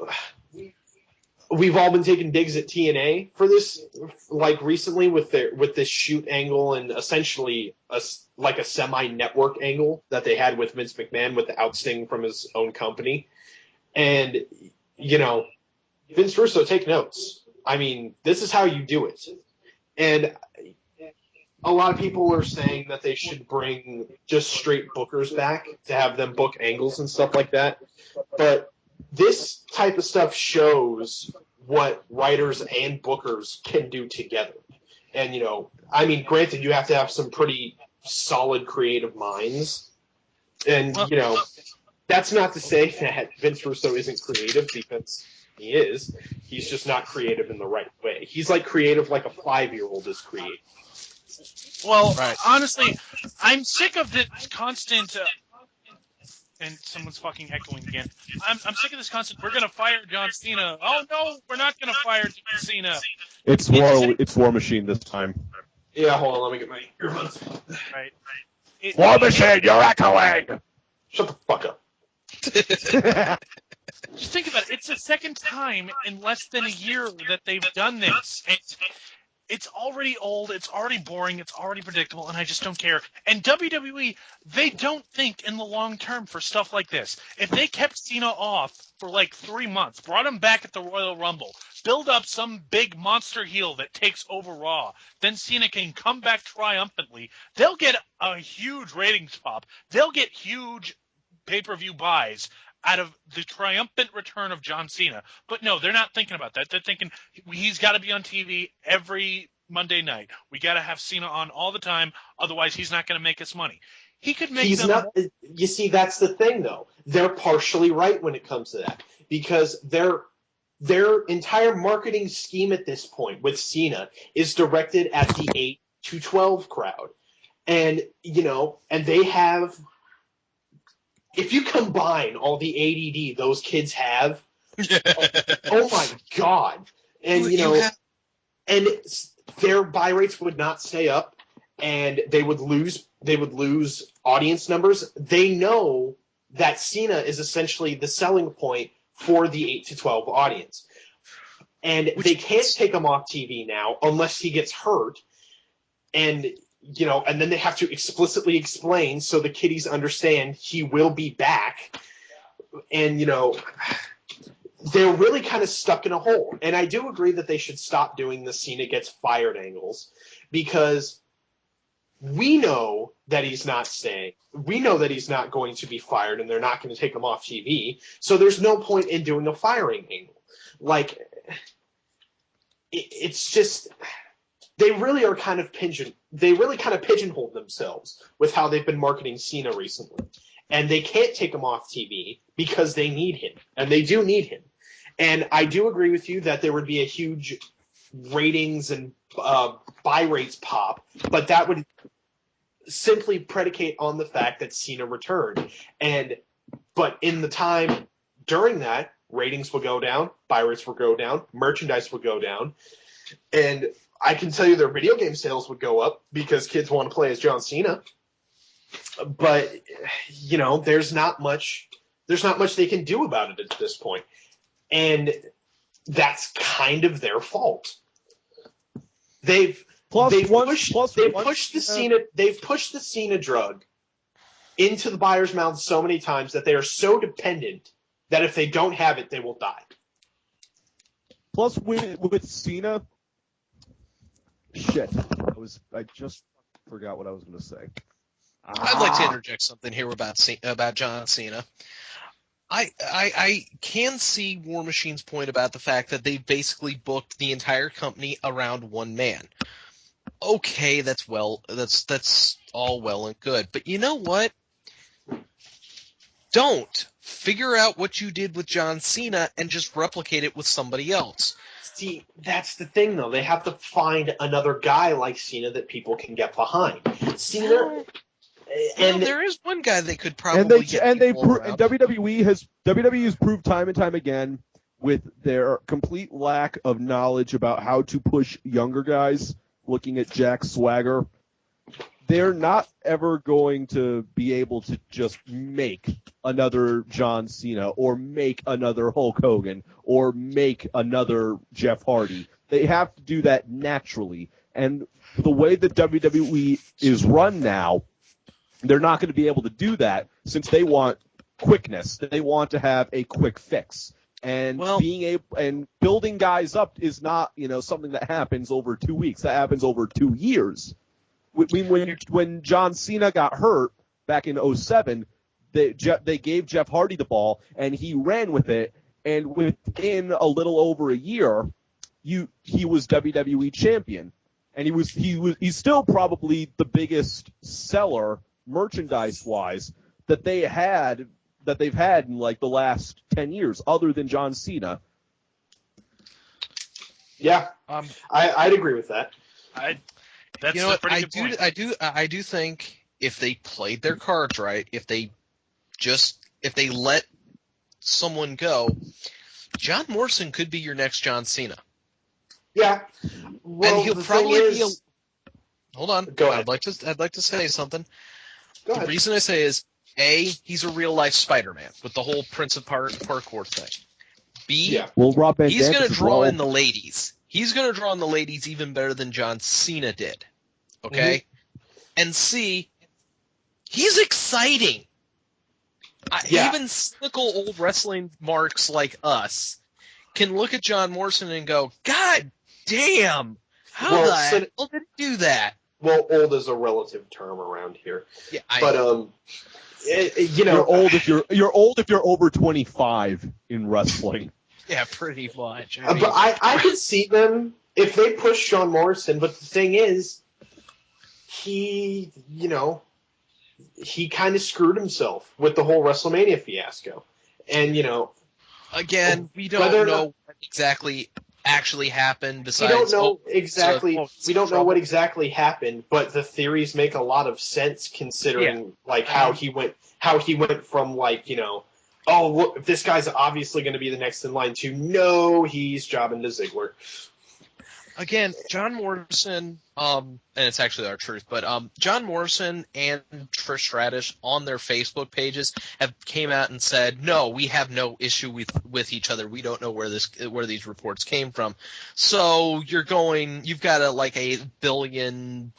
all been taking digs at TNA for this, like recently with this shoot angle and essentially a semi-network angle that they had with Vince McMahon with the ousting from his own company. And, Vince Russo, take notes. I mean, this is how you do it. And a lot of people are saying that they should bring just straight bookers back to have them book angles and stuff like that. But this type of stuff shows what writers and bookers can do together. And, granted, you have to have some pretty solid creative minds. And, that's not to say that Vince Russo isn't creative, because he is. He's just not creative in the right way. He's like creative like a 5-year-old is creative. Well, honestly, I'm sick of this constant... and someone's fucking echoing again. I'm sick of this constant, we're going to fire John Cena. Oh, no, we're not going to fire John Cena. It's War Machine this time. Yeah, hold on, let me get my earbuds. Right. War Machine, you're echoing! Shut the fuck up. Just think about it. It's the second time in less than a year that they've done this. It's already old, it's already boring, it's already predictable, and I just don't care. And WWE, they don't think in the long term for stuff like this. If they kept Cena off for like 3 months, brought him back at the Royal Rumble, build up some big monster heel that takes over Raw, then Cena can come back triumphantly, they'll get a huge ratings pop. They'll get huge pay-per-view buys out of the triumphant return of John Cena. But no, they're not thinking about that. They're thinking he's got to be on TV every Monday night. We got to have Cena on all the time, otherwise he's not going to make us money. He could make You see, that's the thing, though. They're partially right when it comes to that, because their entire marketing scheme at this point with Cena is directed at the 8 to 12 crowd. And, and they have... If you combine all the ADD those kids have, oh my god! And and their buy rates would not stay up, and they would lose audience numbers. They know that Cena is essentially the selling point for the 8 to 12 audience, and they can't take him off TV now unless he gets hurt, and then they have to explicitly explain so the kiddies understand he will be back. And, they're really kind of stuck in a hole. And I do agree that they should stop doing the Cena gets fired angles, because we know that he's not staying. We know that he's not going to be fired, and they're not going to take him off TV. So there's no point in doing a firing angle. Like, it's just... They really kind of pigeonholed themselves with how they've been marketing Cena recently. And they can't take him off TV because they need him. And they do need him. And I do agree with you that there would be a huge ratings and buy rates pop, but that would simply predicate on the fact that Cena returned. But in the time during that, ratings will go down, buy rates will go down, merchandise will go down, and I can tell you their video game sales would go up because kids want to play as John Cena. But, there's not much they can do about it at this point. And that's kind of their fault. They've pushed the Cena drug into the buyer's mouth so many times that they are so dependent that if they don't have it, they will die. Plus, with Cena... Shit. I just forgot what I was going to say. I'd like to interject something here about John Cena. I can see War Machine's point about the fact that they basically booked the entire company around one man. Okay, that's all well and good, but you know what? Don't figure out what you did with John Cena and just replicate it with somebody else. See, that's the thing, though. They have to find another guy like Cena that people can get behind. Cena, and there is one guy they could probably WWE has proved time and time again with their complete lack of knowledge about how to push younger guys. Looking at Jack Swagger, they're not ever going to be able to just make another John Cena or make another Hulk Hogan or make another Jeff Hardy. They have to do that naturally. And the way that WWE is run now, they're not going to be able to do that since they want quickness. They want to have a quick fix. And building guys up is not, something that happens over 2 weeks. That happens over 2 years. When John Cena got hurt back in 2007, they gave Jeff Hardy the ball and he ran with it. And within a little over a year, he was WWE champion, and he's still probably the biggest seller merchandise wise that they've had in like the last 10 years, other than John Cena. Yeah, I'd agree with that. That's a pretty good point. I do think if they played their cards right, if they let someone go, John Morrison could be your next John Cena. Yeah. Well, and he'll probably be Hold on. Go ahead. I'd like to say something. Go ahead. The reason I say is A, he's a real life Spider-Man with the whole Prince of Parkour thing. B, he's going to draw in the ladies. He's going to draw in the ladies even better than John Cena did. Okay? Mm-hmm. And C, he's exciting. Even cynical old wrestling marks like us can look at John Morrison and go, God damn, how the hell did he do that? Well, old is a relative term around here. Yeah, you're old if you're over 25 in wrestling. Yeah, pretty much. But I could see them if they push John Morrison. But the thing is, he kind of screwed himself with the whole WrestleMania fiasco. And, again, we don't know what exactly actually happened. Besides, we don't know what exactly happened, but the theories make a lot of sense considering how he went from oh, look, this guy's obviously going to be the next in line to no, he's jobbing to Ziggler. Again, John Morrison, and it's actually our truth, but John Morrison and Trish Stratus on their Facebook pages have came out and said, no, we have no issue with each other. We don't know where these reports came from. So you've got a billion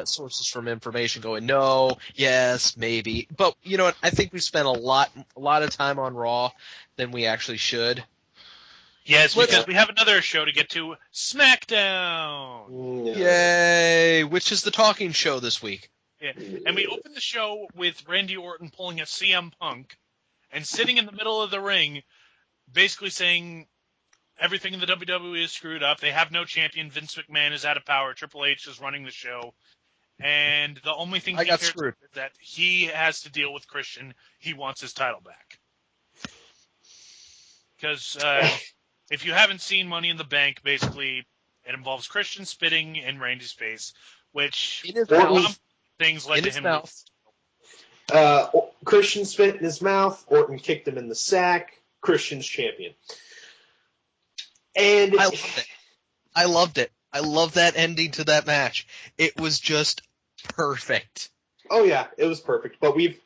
sources from information going, no, yes, maybe. But you know what? I think we spent a lot of time on Raw than we actually should. Yes, because we have another show to get to, SmackDown. Yay! Which is the talking show this week. Yeah, and we open the show with Randy Orton pulling a CM Punk and sitting in the middle of the ring, basically saying everything in the WWE is screwed up. They have no champion. Vince McMahon is out of power. Triple H is running the show. And the only thing he cares about is that he has to deal with Christian. He wants his title back. Because if you haven't seen Money in the Bank, basically it involves Christian spitting in Randy's face, which things led to him. Christian spit in his mouth. Orton kicked him in the sack. Christian's champion. And I loved it. I loved that ending to that match. It was just perfect. Oh yeah, it was perfect. But we've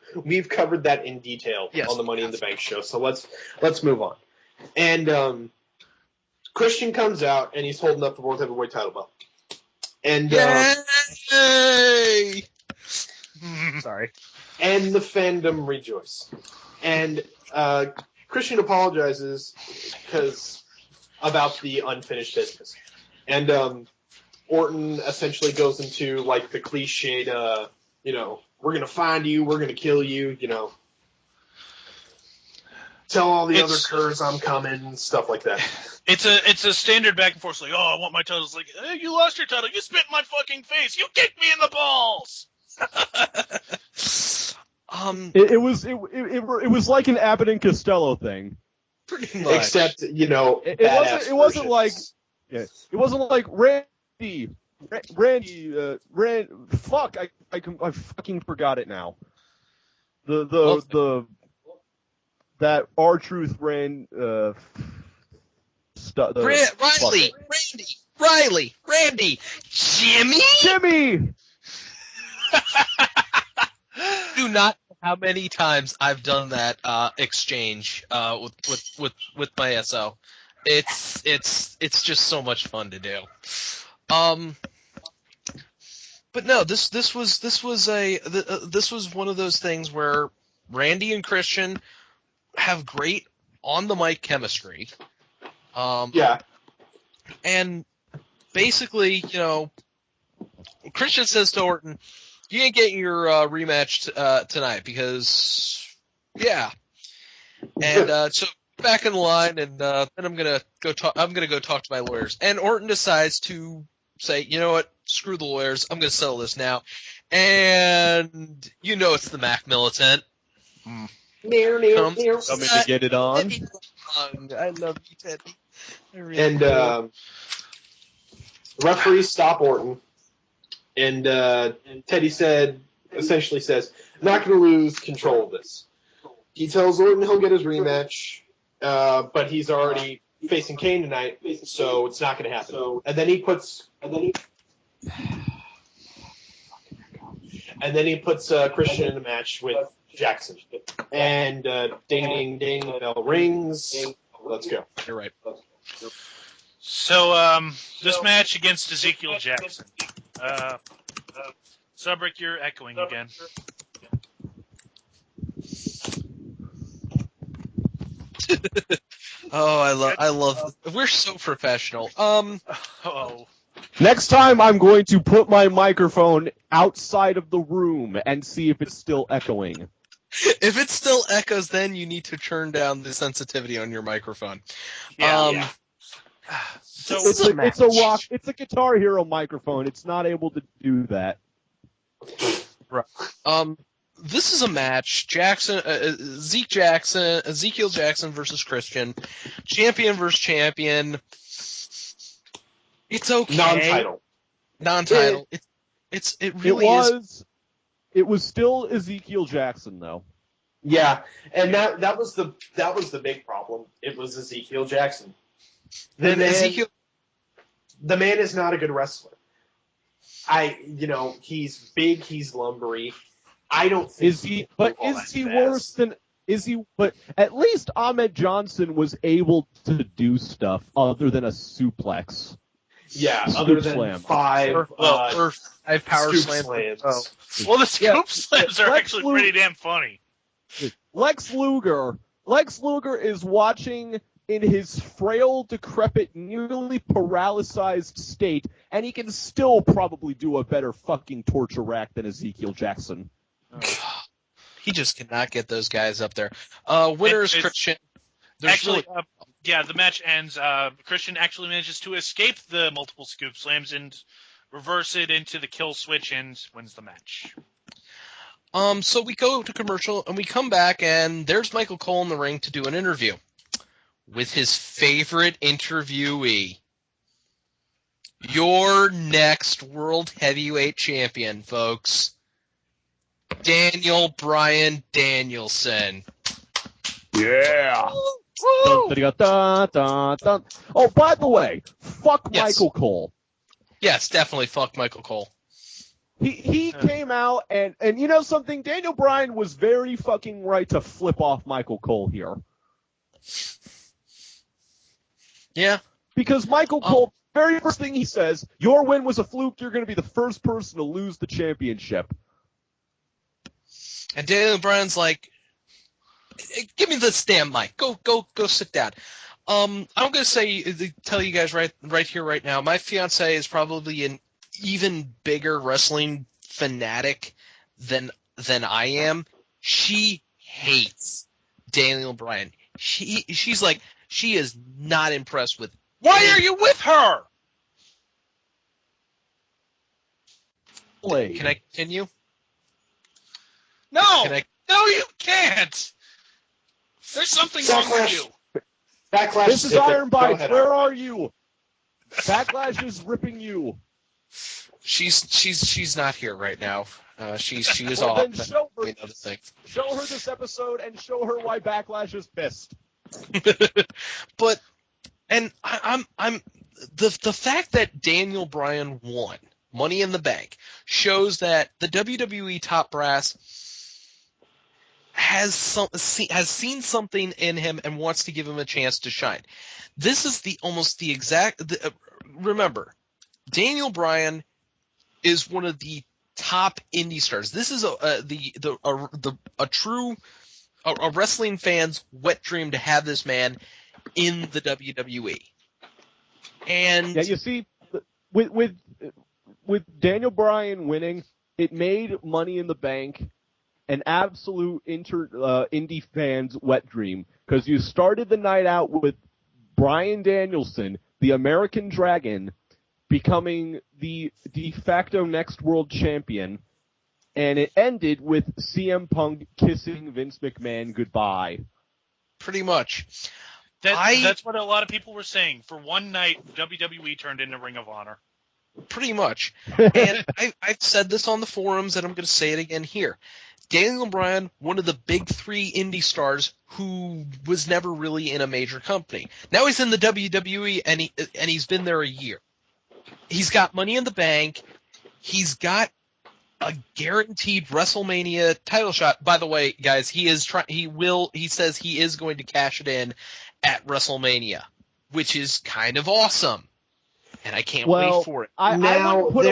covered that in detail on the Money in the Bank show. So let's move on. And Christian comes out and he's holding up the World Heavyweight title belt. And yay! Sorry. And the fandom rejoice. And Christian apologizes about the unfinished business. And Orton essentially goes into the cliched we're going to find you, we're going to kill you, tell all the other curs I'm coming, stuff like that. It's a standard back and forth. Like, oh, I want my title. It's like, hey, you lost your title. You spit in my fucking face. You kicked me in the balls. It was like an Abbott and Costello thing. Pretty much. Except, it wasn't like Randy. Fuck, I fucking forgot it now. That R-Truth ran Randy, Jimmy. Do not know how many times I've done that exchange with my SO. It's just so much fun to do. But no, this was one of those things where Randy and Christian have great on the mic chemistry. And basically, Christian says to Orton, "You ain't getting your rematch tonight because, yeah." And so back in the line, and then I'm gonna go talk to my lawyers. And Orton decides to say, "You know what? Screw the lawyers. I'm gonna settle this now." And it's the Mac Militant. Coming to get it on. I love you, Teddy. The referees stop Orton, and Teddy essentially says, "I'm not going to lose control of this." He tells Orton he'll get his rematch, but he's already facing Kane tonight, so it's not going to happen. And then he puts Christian in a match with Jackson. And ding, ding, ding, the bell rings. Let's go. You're right. So, this match against Ezekiel Jackson. Subrick, you're echoing again. Oh, I love. We're so professional. Oh. Next time, I'm going to put my microphone outside of the room and see if it's still echoing. If it still echoes, then you need to turn down the sensitivity on your microphone. Yeah. So it's a Guitar Hero microphone. It's not able to do that. Right. This is a match. Ezekiel Jackson versus Christian, champion versus champion. It's okay. Non-title. It was still Ezekiel Jackson though. Yeah, and that was the big problem. It was Ezekiel Jackson. The man is not a good wrestler. He's big, he's lumbery. I don't think But at least Ahmed Johnson was able to do stuff other than a suplex. Yeah, other than five power slams. Oh. Well, the scoop slams are actually pretty damn funny. Lex Luger is watching in his frail, decrepit, nearly paralyzed state, and he can still probably do a better fucking torture rack than Ezekiel Jackson. He just cannot get those guys up there. Winner is Christian. The match ends. Christian actually manages to escape the multiple scoop slams and reverse it into the kill switch and wins the match. So we go to commercial and we come back and there's Michael Cole in the ring to do an interview with his favorite interviewee. Your next World Heavyweight Champion, folks. Daniel Bryan Danielson. Yeah. Oh, by the way, fuck Michael Cole. Yes, definitely fuck Michael Cole. He came out and you know something? Daniel Bryan was very fucking right to flip off Michael Cole here. Yeah. Because Michael Cole, very first thing he says, your win was a fluke, you're going to be the first person to lose the championship. And Daniel Bryan's like, give me this damn mic. Go sit down. I'm going to tell you guys right here, right now, my fiance is probably an even bigger wrestling fanatic than I am. She hates Daniel Bryan. She's like, she is not impressed with. Why are you with her? Can I continue? No, Can I? no, you can't. There's something wrong with you. Backlash. This is different. Iron Go Bites. ahead, Where Iron are you? Backlash is ripping you. She's not here right now. She is Well, off. then show her. Doing other things. Show her this episode and show her why Backlash is pissed. But I'm the fact that Daniel Bryan won Money in the Bank shows that the WWE top brass has seen something in him and wants to give him a chance to shine. This is remember, Daniel Bryan is one of the top indie stars. This is a true wrestling fan's wet dream to have this man in the WWE. And yeah, you see, with Daniel Bryan winning, it made Money in the Bank an absolute indie fans' wet dream, because you started the night out with Bryan Danielson, the American Dragon, becoming the de facto next world champion, and it ended with CM Punk kissing Vince McMahon goodbye. pretty much. That's what a lot of people were saying. For one night, WWE turned into Ring of Honor. Pretty much. And I've said this on the forums, and I'm going to say it again here. Daniel Bryan, one of the big three indie stars who was never really in a major company. Now he's in the WWE, and he's been there a year. He's got Money in the Bank. He's got a guaranteed WrestleMania title shot. By the way, guys, he says he is going to cash it in at WrestleMania, which is kind of awesome. And I can't wait for it. I wouldn't put a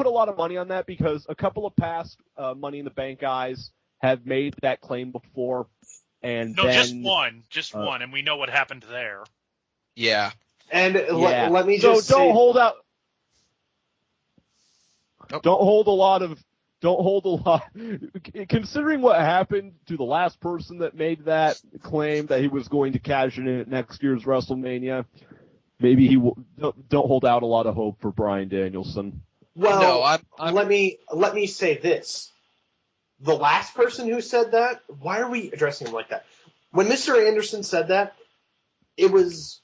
lot of money on that because a couple of past Money in the Bank guys have made that claim before, and just one, and we know what happened there. Yeah. And yeah. let me just don't say, hold out. Nope. Don't hold a lot. Considering what happened to the last person that made that claim that he was going to cash in at next year's WrestleMania, maybe he will. Don't hold out a lot of hope for Bryan Danielson. well, No, I'm let me say this. The last person who said that, why are we addressing him like that? When Mr. Anderson said that, it was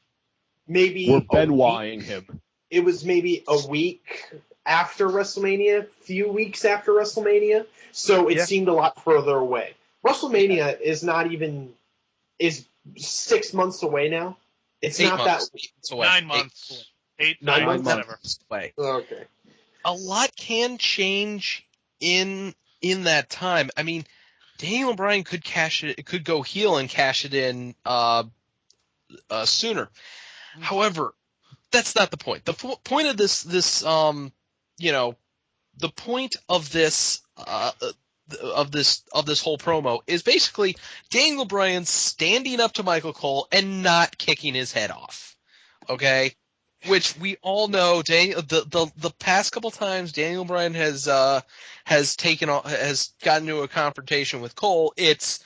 maybe We're Benoiting him. It was maybe a week after WrestleMania, few weeks after WrestleMania, so it seemed a lot further away. WrestleMania is 6 months away now. It's 8 not months. that 8 months away. 9 months. 9 months. Whatever. away. okay. A lot can change in that time. I mean, Daniel Bryan could go heel and cash it in sooner. However, that's not the point. The point of this the point of this of this whole promo is basically Daniel Bryan standing up to Michael Cole and not kicking his head off. Okay? Which we all know, the past couple times Daniel Bryan has gotten into a confrontation with Cole, it's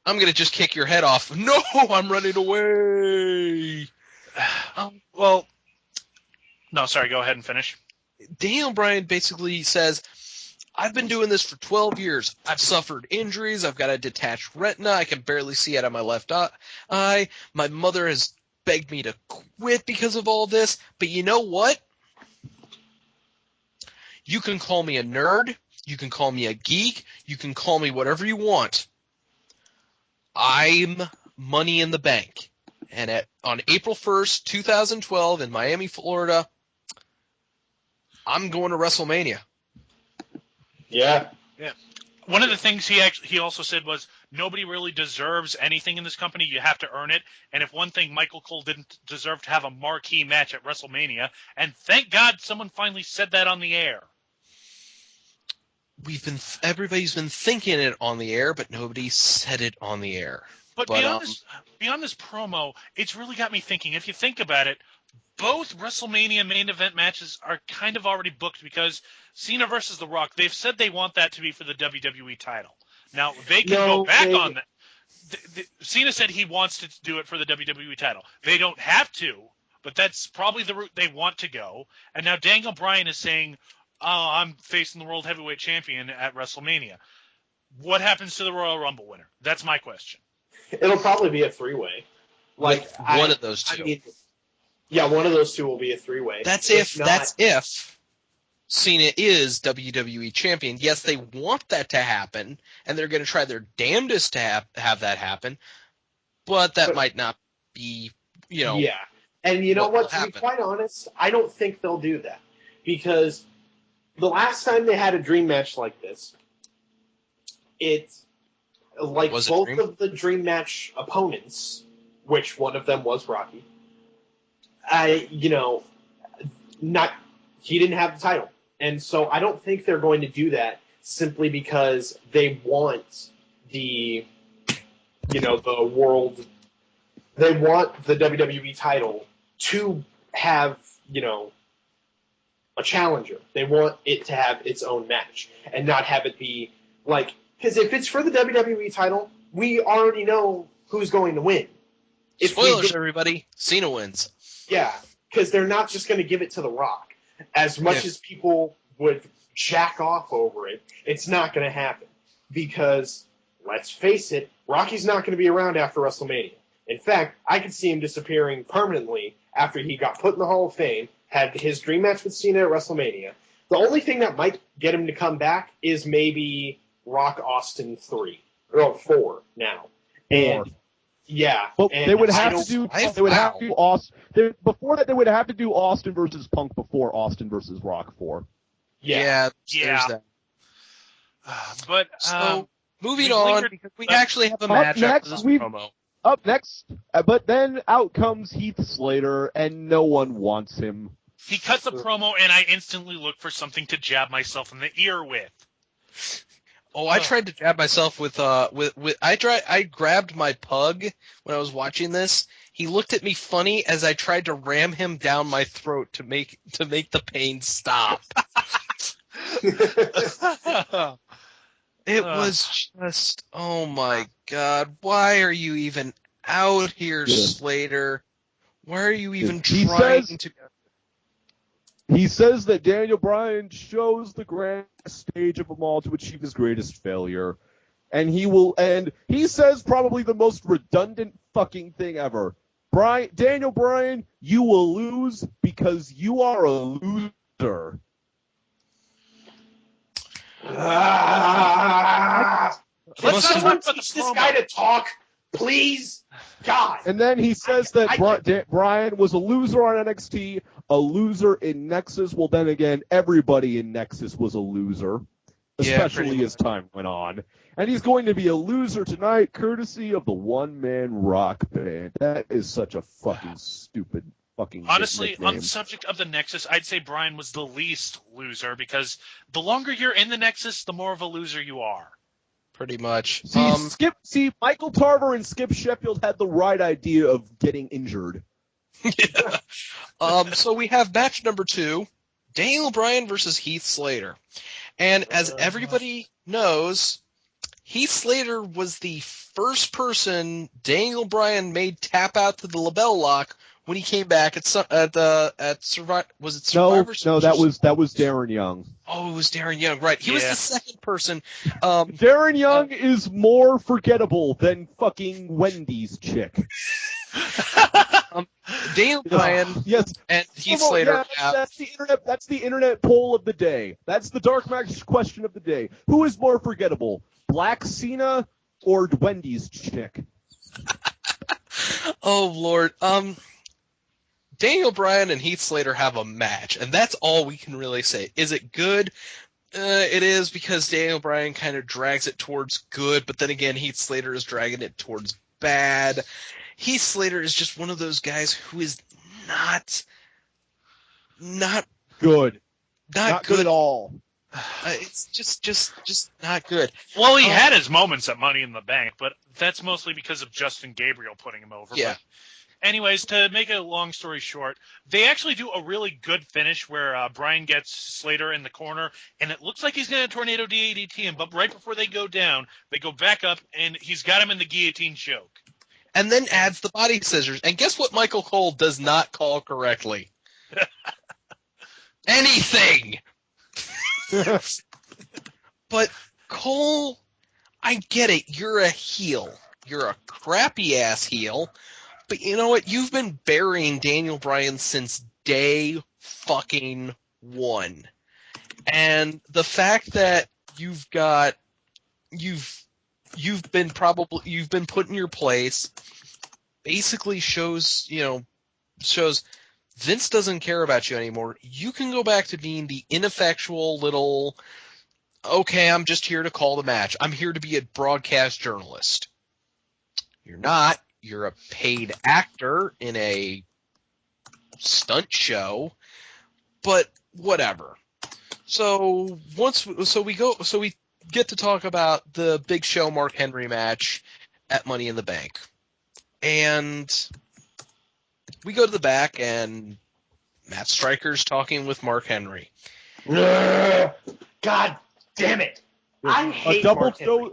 I'm gonna just kick your head off. No, I'm running away. Well, no, sorry. Go ahead and finish. Daniel Bryan basically says, I've been doing this for 12 years. I've suffered injuries. I've got a detached retina. I can barely see out of my left eye. My mother has begged me to quit because of all this. But you know what? You can call me a nerd. You can call me a geek. You can call me whatever you want. I'm Money in the Bank. And on April 1st, 2012 in Miami, Florida, I'm going to WrestleMania. Yeah. One of the things he also said was nobody really deserves anything in this company. You have to earn it. And if one thing, Michael Cole didn't deserve to have a marquee match at WrestleMania. And thank God someone finally said that on the air. Everybody's been thinking it on the air, but nobody said it on the air. But beyond this promo, it's really got me thinking. If you think about it, both WrestleMania main event matches are kind of already booked because Cena versus The Rock, they've said they want that to be for the WWE title. Now, they can go back on that. Cena said he wants to do it for the WWE title. They don't have to, but that's probably the route they want to go. And now Daniel Bryan is saying, "Oh, I'm facing the World Heavyweight Champion at WrestleMania." What happens to the Royal Rumble winner? That's my question. It'll probably be a 3-way. Like one of those two. I mean, yeah, one of those two will be a 3-way. That's if Cena is WWE champion. Yes, they want that to happen, and they're going to try their damnedest to have that happen, but might not be, Yeah. And you know what? To be quite honest, I don't think they'll do that. Because the last time they had a dream match like this, it's like both of the dream match opponents, which one of them was Rocky, he didn't have the title. And so I don't think they're going to do that simply because they want the world, they want the WWE title to have, a challenger. They want it to have its own match and not have it be like, because if it's for the WWE title, we already know who's going to win. Spoilers, everybody. Cena wins. Yeah, because they're not just going to give it to The Rock. As much as people would jack off over it, it's not going to happen. Because, let's face it, Rocky's not going to be around after WrestleMania. In fact, I could see him disappearing permanently after he got put in the Hall of Fame, had his dream match with Cena at WrestleMania. The only thing that might get him to come back is maybe Rock Austin 3. Or 4 now. And, yeah. But and they would have to do Austin. Before that, they would have to do Austin versus Punk before Austin versus Rock 4. Yeah. That. But so moving on, because we actually have a match after this promo. Up next, but then out comes Heath Slater, and no one wants him. He cuts a promo, and I instantly look for something to jab myself in the ear with. Oh, I tried to jab myself with I grabbed my pug when I was watching this. He looked at me funny as I tried to ram him down my throat to make the pain stop. It was just, oh my God, why are you even out here, Slater? Why are you even trying to... He says that Daniel Bryan chose the grand stage of them all to achieve his greatest failure. And he says probably the most redundant fucking thing ever. Daniel Bryan, you will lose because you are a loser. Let's someone teach this guy to talk, please. God. And then he says that Bryan was a loser on NXT, a loser in Nexus. Well, then again, everybody in Nexus was a loser, especially as time went on. And he's going to be a loser tonight, courtesy of the one-man rock band. That is such a fucking stupid fucking Honestly, nickname. on the subject of the Nexus, I'd say Bryan was the least loser because the longer you're in the Nexus, the more of a loser you are. Pretty much. Michael Tarver and Skip Sheffield had the right idea of getting injured. So we have match number 2, Daniel Bryan versus Heath Slater. And as everybody knows, Heath Slater was the first person Daniel Bryan made tap out to the LaBelle lock when he came back at Survivor. Was it Survivor? No, that was Darren Young. Oh, it was Darren Young, right? He was the second person. Darren Young is more forgettable than fucking Wendy's chick. Daniel Bryan and Heath Slater. That's the internet poll of the day. That's the DarkMatch question of the day. Who is more forgettable, Black Cena or Wendy's chick? Oh Lord. Daniel Bryan and Heath Slater have a match, and that's all we can really say. Is it good? It is, because Daniel Bryan kind of drags it towards good, but then again, Heath Slater is dragging it towards bad. Heath Slater is just one of those guys who is not good. Not good at all. It's just not good. Well, he had his moments at Money in the Bank, but that's mostly because of Justin Gabriel putting him over. Yeah. But anyways, to make a long story short, they actually do a really good finish where Brian gets Slater in the corner, and it looks like he's going to tornado DDT him, but right before they go down, they go back up, and he's got him in the guillotine choke. And then adds the body scissors. And guess what Michael Cole does not call correctly? Anything! But Cole, I get it. You're a heel. You're a crappy-ass heel. But you know what? You've been burying Daniel Bryan since day fucking one. And the fact that you've been put in your place basically shows Vince doesn't care about you anymore. You can go back to being the ineffectual little, okay, I'm just here to call the match. I'm here to be a broadcast journalist. You're not. You're a paid actor in a stunt show, but whatever. So we get to talk about the Big Show Mark Henry match at Money in the Bank. And we go to the back, and Matt Stryker's talking with Mark Henry. God damn it! I hate Mark Henry.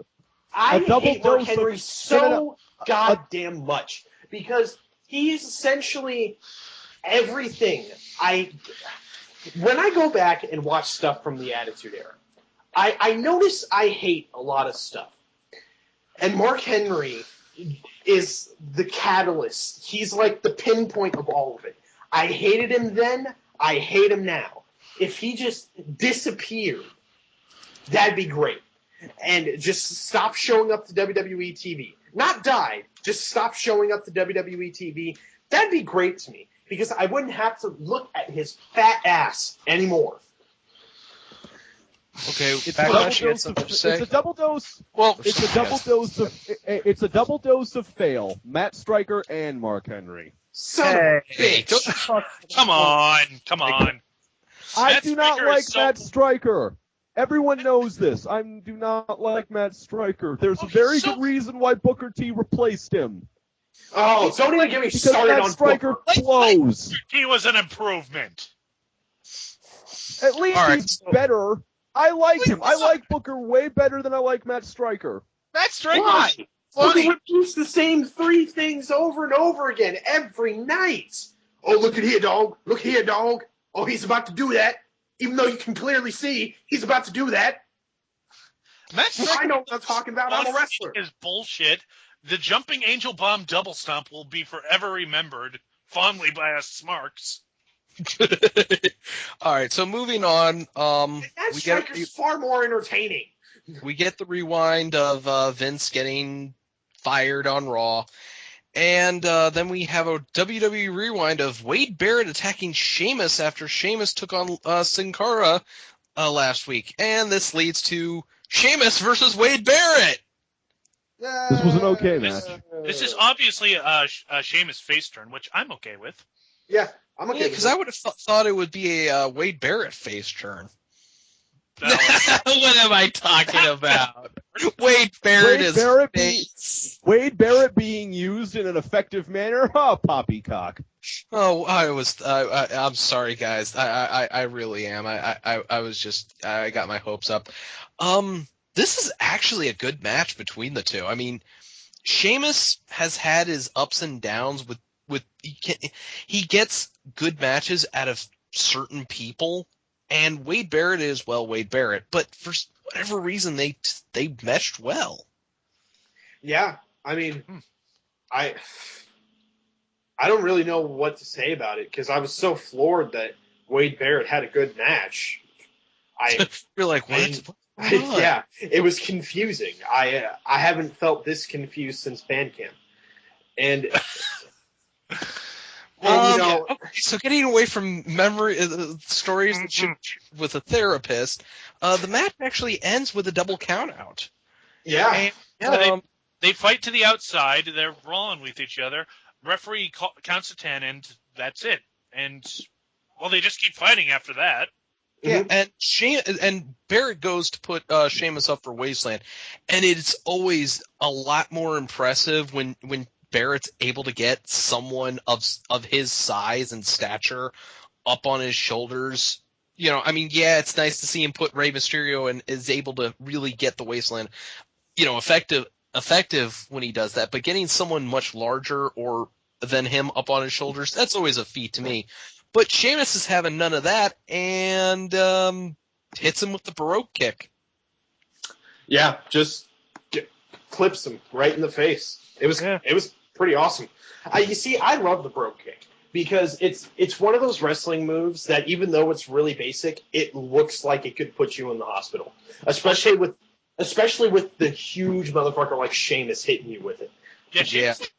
I hate Mark Henry so goddamn much because he's essentially everything. When I go back and watch stuff from the Attitude Era, I notice I hate a lot of stuff. And Mark Henry is the catalyst. He's like the pinpoint of all of it. I hated him then. I hate him now. If he just disappeared, that'd be great. And just stop showing up to WWE TV. Not died, just stop showing up to WWE TV. That'd be great to me, because I wouldn't have to look at his fat ass anymore. Okay, it's a double dose. Well, it's a double dose of fail. Matt Stryker and Mark Henry. Son of a bitch. Come on. I do not like Matt Stryker. Everyone knows this. I do not like Matt Stryker. There's a very good reason why Booker T replaced him. Oh, don't even get me started on Matt Stryker Booker. blows. He was an improvement. At least he's better. I like him. I like Booker way better than I like Matt Stryker. Matt Stryker. Why? Booker repeats the same three things over and over again every night. Oh, look at here, dog. Look here, dog. Oh, he's about to do that. Even though you can clearly see he's about to do that. Matt Stryker, I know what I'm talking about. I'm a wrestler. Is bullshit. The jumping angel bomb double stomp will be forever remembered fondly by us smarks. All right, so moving on. Matt Stryker's far more entertaining. We get the rewind of Vince getting fired on Raw. And then we have a WWE rewind of Wade Barrett attacking Sheamus after Sheamus took on Sin Cara last week. And this leads to Sheamus versus Wade Barrett. This was an okay match. This is obviously a Sheamus face turn, which I'm okay with. Yeah, I'm okay with it. Because I would have thought it would be a Wade Barrett face turn. No. What am I talking about? Wade Barrett Wade Barrett being used in an effective manner? Oh, poppycock. Oh, I'm sorry, guys. I really am. I got my hopes up. This is actually a good match between the two. I mean, Sheamus has had his ups and downs with he gets good matches out of certain people. And Wade Barrett is, well, Wade Barrett, but for whatever reason, they meshed well. Yeah, I mean, I don't really know what to say about it, because I was so floored that Wade Barrett had a good match. You're like, what? Yeah, it was confusing. I haven't felt this confused since Bandcamp. And... Okay, so getting away from memory stories with a therapist, the match actually ends with a double countout. Yeah. And, they fight to the outside. They're brawling with each other. Referee counts to 10, and that's it. And, well, they just keep fighting after that. Yeah, and Barrett goes to put Sheamus up for Wasteland, and it's always a lot more impressive when Barrett's able to get someone of his size and stature up on his shoulders. You know, I mean, yeah, it's nice to see him put Rey Mysterio and is able to really get the Wasteland, effective when he does that. But getting someone much larger or than him up on his shoulders, that's always a feat to me. But Sheamus is having none of that and hits him with the Baroque kick. Yeah, just clips him right in the face. It was pretty awesome. You see, I love the Baroque kick because it's one of those wrestling moves that even though it's really basic, it looks like it could put you in the hospital, especially with the huge motherfucker like Sheamus hitting you with it. Yeah, Sheamus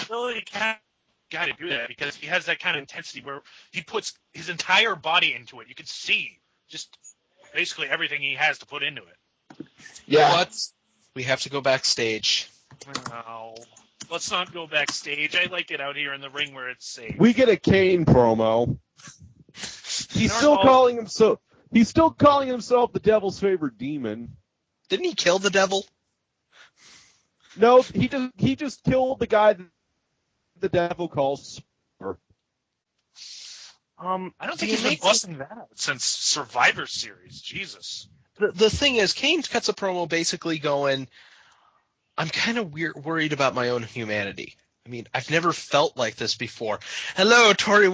really kind of got to do that because he has that kind of intensity where he puts his entire body into it. You can see just basically everything he has to put into it. Yeah. But we have to go backstage. No, let's not go backstage. I like it out here in the ring where it's safe. We get a Kane promo. He's still calling himself the devil's favorite demon. Didn't he kill the devil? No, he just killed the guy that the devil calls. I don't think he's been busting that out since Survivor Series. Jesus. The thing is, Kane cuts a promo basically going, I'm kind of worried about my own humanity. I mean, I've never felt like this before. Hello, Tori.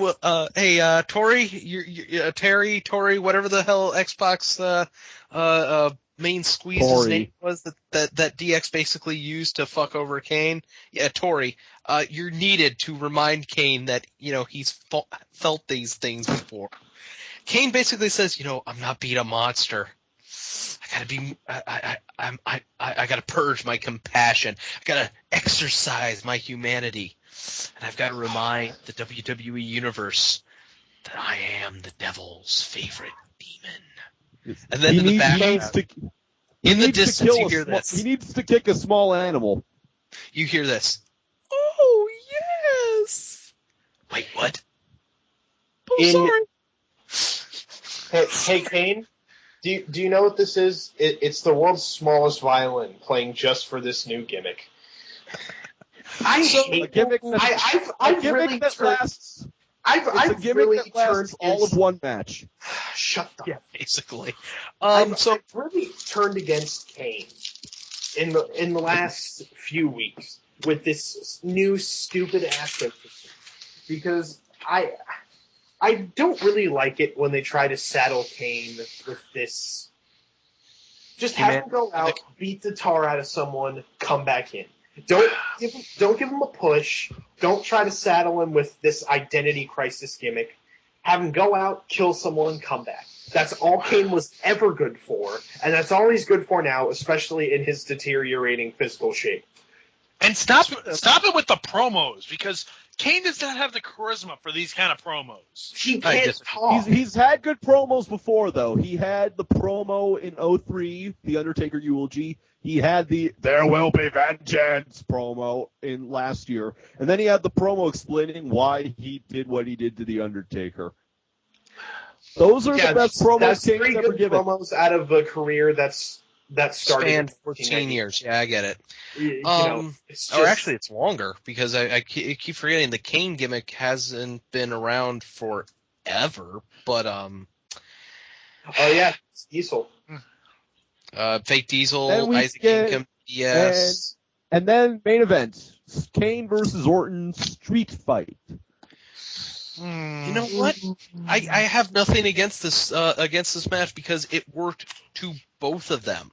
Hey, Tori, Terry, Tori, whatever the hell Xbox main squeeze's name was that DX basically used to fuck over Kane. Yeah, Tori. You're needed to remind Kane that he's felt these things before. Kane basically says, I'm not being a monster. I gotta purge my compassion. I gotta exercise my humanity. And I've gotta remind the WWE universe that I am the devil's favorite demon. And then in the back, in the distance, you hear this. He needs to kick a small animal. You hear this. Oh, yes! Wait, what? Oh, sorry. Hey, Kane? Do you know what this is? It's the world's smallest violin playing just for this new gimmick. I've really turned all of one match. Shut up. Yeah, basically. I've really turned against Kane in the last few weeks with this new stupid ass emphasis because I don't really like it when they try to saddle Kane with this. Just have him go out, beat the tar out of someone, come back in. Don't give him a push. Don't try to saddle him with this identity crisis gimmick. Have him go out, kill someone, come back. That's all Kane was ever good for, and that's all he's good for now, especially in his deteriorating physical shape. And stop it with the promos because Kane does not have the charisma for these kind of promos. He can't talk. He's had good promos before, though. He had the promo in 03, the Undertaker eulogy. He had the "There Will Be Vengeance" promo in last year. And then he had the promo explaining why he did what he did to the Undertaker. Those are the best promos Kane's ever given. Promos out of a career that started in 14 years. Yeah, I get it. It's just, or actually, it's longer because I keep forgetting the Kane gimmick hasn't been around forever. But oh yeah, it's Diesel. Fake Diesel, Isaac Ingham, yes. And then main event: Kane versus Orton street fight. You know what? I have nothing against this match because it worked to both of them.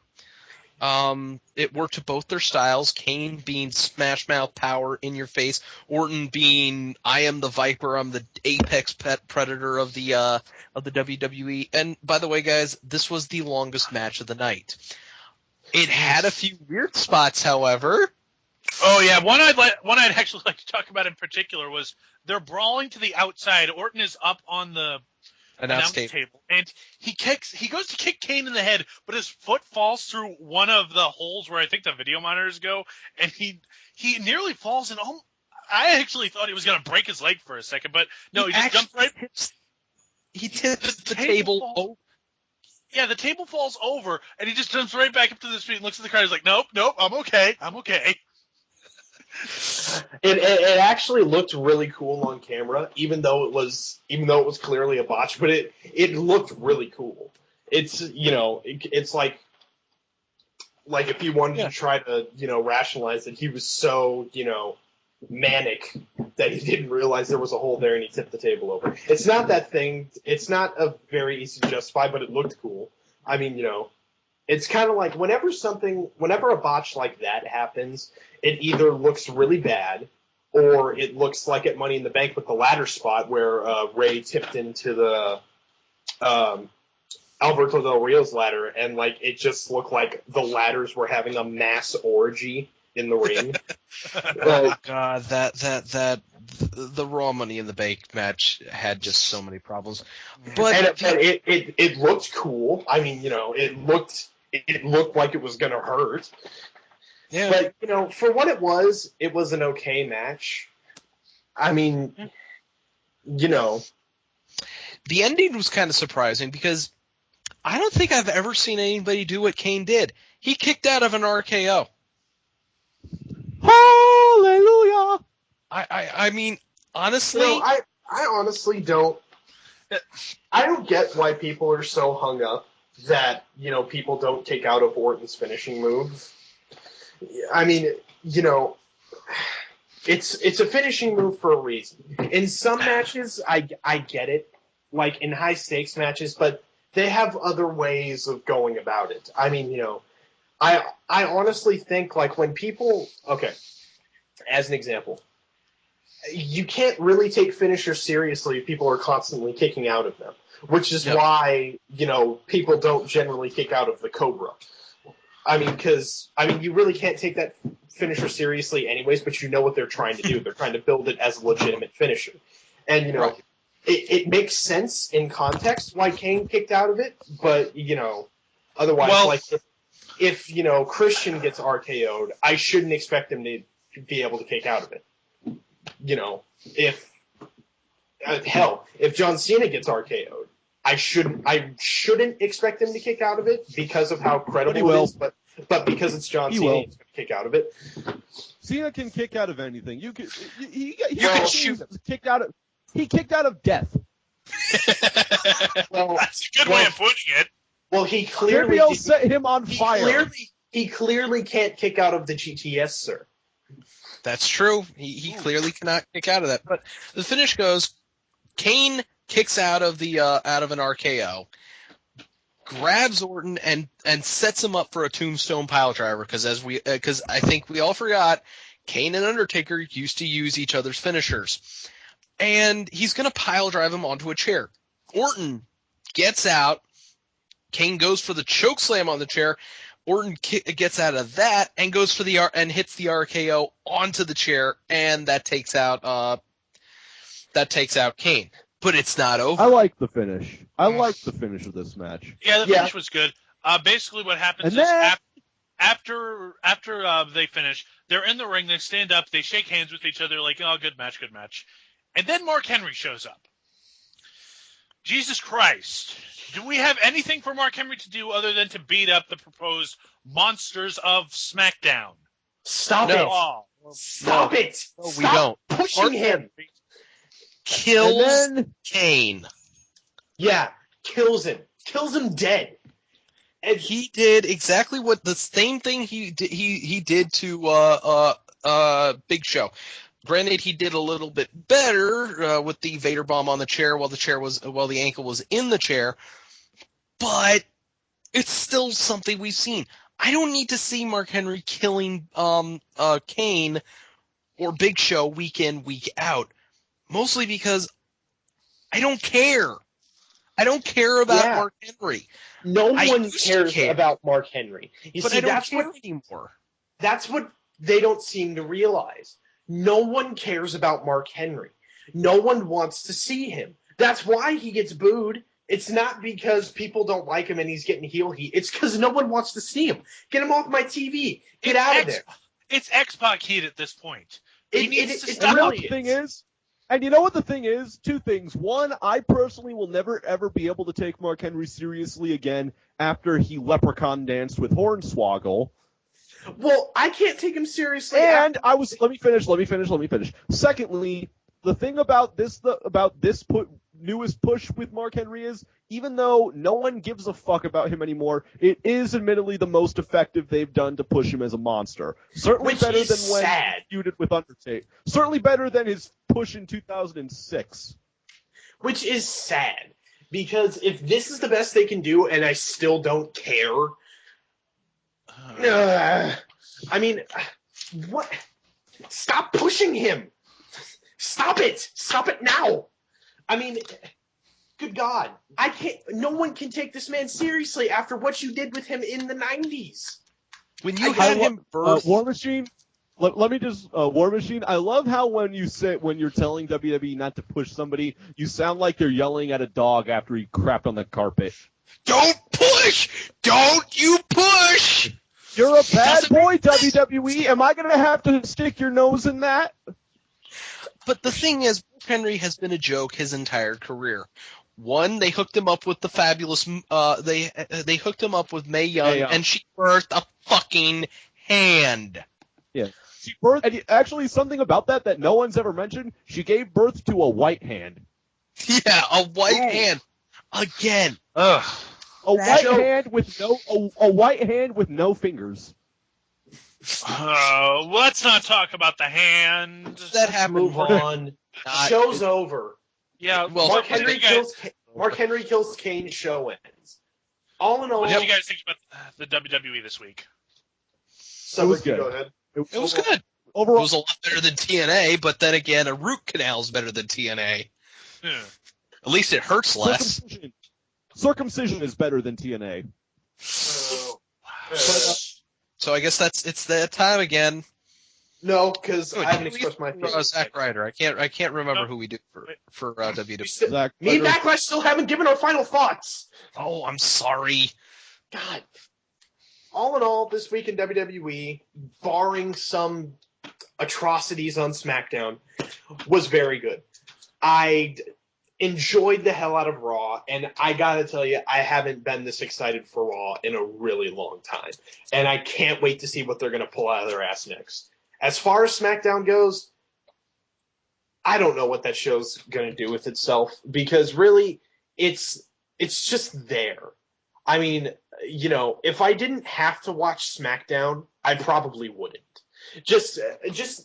It worked to both their styles. Kane being smash mouth power in your face, Orton being I am the Viper, I'm the apex predator of the WWE. And by the way, guys, this was the longest match of the night. It had a few weird spots, however. Oh yeah, one I'd actually like to talk about in particular was they're brawling to the outside. Orton is up on the announce table, and he goes to kick Kane in the head, but his foot falls through one of the holes where I think the video monitors go, and he nearly falls. And I actually thought he was going to break his leg for a second, but no, he just jumped right. he tipped the table over. Yeah, the table falls over, and he just jumps right back up to the street and looks at the crowd. He's like, nope, I'm okay. It actually looked really cool on camera, even though it was clearly a botch. But it looked really cool. It's it's like if you wanted to try to rationalize it, he was so manic that he didn't realize there was a hole there and he tipped the table over. It's not that thing. It's not a very easy to justify, but it looked cool. I mean, it's kind of like whenever a botch like that happens, it either looks really bad or it looks like at Money in the Bank with the ladder spot where Ray tipped into the Alberto Del Rio's ladder, and it just looked like the ladders were having a mass orgy in the ring. Oh God, the Raw Money in the Bank match had just so many problems. But it looked cool. I mean, it looked like it was gonna hurt. Yeah. But for what it was an okay match. I mean, the ending was kind of surprising because I don't think I've ever seen anybody do what Kane did. He kicked out of an RKO. Hallelujah! I mean, honestly, I honestly don't. I don't get why people are so hung up that people don't kick out of Orton's finishing move. I mean, it's a finishing move for a reason. In some matches, I get it, like in high stakes matches, but they have other ways of going about it. I mean, I honestly think when people, okay, as an example, you can't really take finishers seriously if people are constantly kicking out of them, which is why, people don't generally kick out of the Cobra. I mean, you really can't take that finisher seriously anyways, but you know what they're trying to do. They're trying to build it as a legitimate finisher. And, it makes sense in context why Kane kicked out of it, but, otherwise, if Christian gets RKO'd, I shouldn't expect him to be able to kick out of it. If John Cena gets RKO'd, I shouldn't expect him to kick out of it because of how credible it is, but because it's John Cena, he's going to kick out of it. Cena can kick out of anything. You can shoot. He kicked out of death. Well, that's a good way of putting it. Well, he clearly JBL set him on fire. He clearly can't kick out of the GTS, sir. That's true. He clearly cannot kick out of that. But the finish goes: Kane kicks out of an RKO, grabs Orton and sets him up for a tombstone piledriver because I think we all forgot Kane and Undertaker used to use each other's finishers, and he's gonna piledrive him onto a chair. Orton gets out. Kane goes for the choke slam on the chair. Orton gets out of that and goes for and hits the RKO onto the chair, and that takes out Kane. But it's not over. I like the finish. I like the finish of this match. Yeah, the finish was good. Basically, what happens is after they finish, they're in the ring. They stand up. They shake hands with each other, like, "Oh, good match, good match." And then Mark Henry shows up. Jesus Christ. Do we have anything for Mark Henry to do other than to beat up the proposed monsters of SmackDown? Stop it. Stop it. No, we Stop don't. pushing him. Kills Kane. Yeah, kills him. Kills him dead. And he did exactly the same thing he did to Big Show. Granted, he did a little bit better with the Vader bomb on the chair while the ankle was in the chair, but it's still something we've seen. I don't need to see Mark Henry killing Kane or Big Show week in, week out, mostly because I don't care. I don't care about Mark Henry. No one cares about Mark Henry. But I don't care anymore. That's what they don't seem to realize. No one cares about Mark Henry. No one wants to see him. That's why he gets booed. It's not because people don't like him and he's getting heel heat. It's because no one wants to see him. Get him off my TV. Get out of there. It's X-Pac heat at this point. The thing is, And you know what the thing is? Two things. One, I personally will never ever be able to take Mark Henry seriously again after he leprechaun danced with Hornswoggle. Well, I can't take him seriously. And let me finish. Secondly, the thing about this newest push with Mark Henry is, even though no one gives a fuck about him anymore, it is admittedly the most effective they've done to push him as a monster. Certainly Which better is than when sad. he feuded with Undertaker. Certainly better than his push in 2006. Which is sad, because if this is the best they can do, and I still don't care, I mean, what? Stop pushing him. Stop it. Stop it now. I mean, good God. No one can take this man seriously after what you did with him in the 90s. When you had him birth... War Machine, let me just, War Machine, I love how when you're telling WWE not to push somebody, you sound like you're yelling at a dog after he crapped on the carpet. Don't push! Don't you push! You're a bad boy, WWE. Am I going to have to stick your nose in that? But the thing is, Mark Henry has been a joke his entire career. One, they hooked him up with the fabulous. They hooked him up with Mae Young, and she birthed a fucking hand. Yeah, she birthed. And actually, something about that no one's ever mentioned. She gave birth to a white hand. Yeah, a white hand again. Ugh. A white hand with no fingers. Let's not talk about the hand. That happened. Move on. Show's over. Yeah, well, Mark Henry kills Kane. Show ends. All in all, what did you guys think about the WWE this week? It was good. Go ahead. It was good. Overall, It was a lot better than TNA, but then again, a root canal is better than TNA. Yeah. At least it hurts less. Circumcision is better than TNA. So I guess it's that time again. No, because I haven't expressed my feelings. Zack Ryder. I can't remember who we do for WWE. Me and Backlash still haven't given our final thoughts. Oh, I'm sorry. God. All in all, this week in WWE, barring some atrocities on SmackDown, was very good. I enjoyed the hell out of Raw, and I gotta tell you, I haven't been this excited for Raw in a really long time. And I can't wait to see what they're gonna pull out of their ass next. As far as SmackDown goes, I don't know what that show's gonna do with itself, because really, it's just there. I mean, if I didn't have to watch SmackDown, I probably wouldn't. Just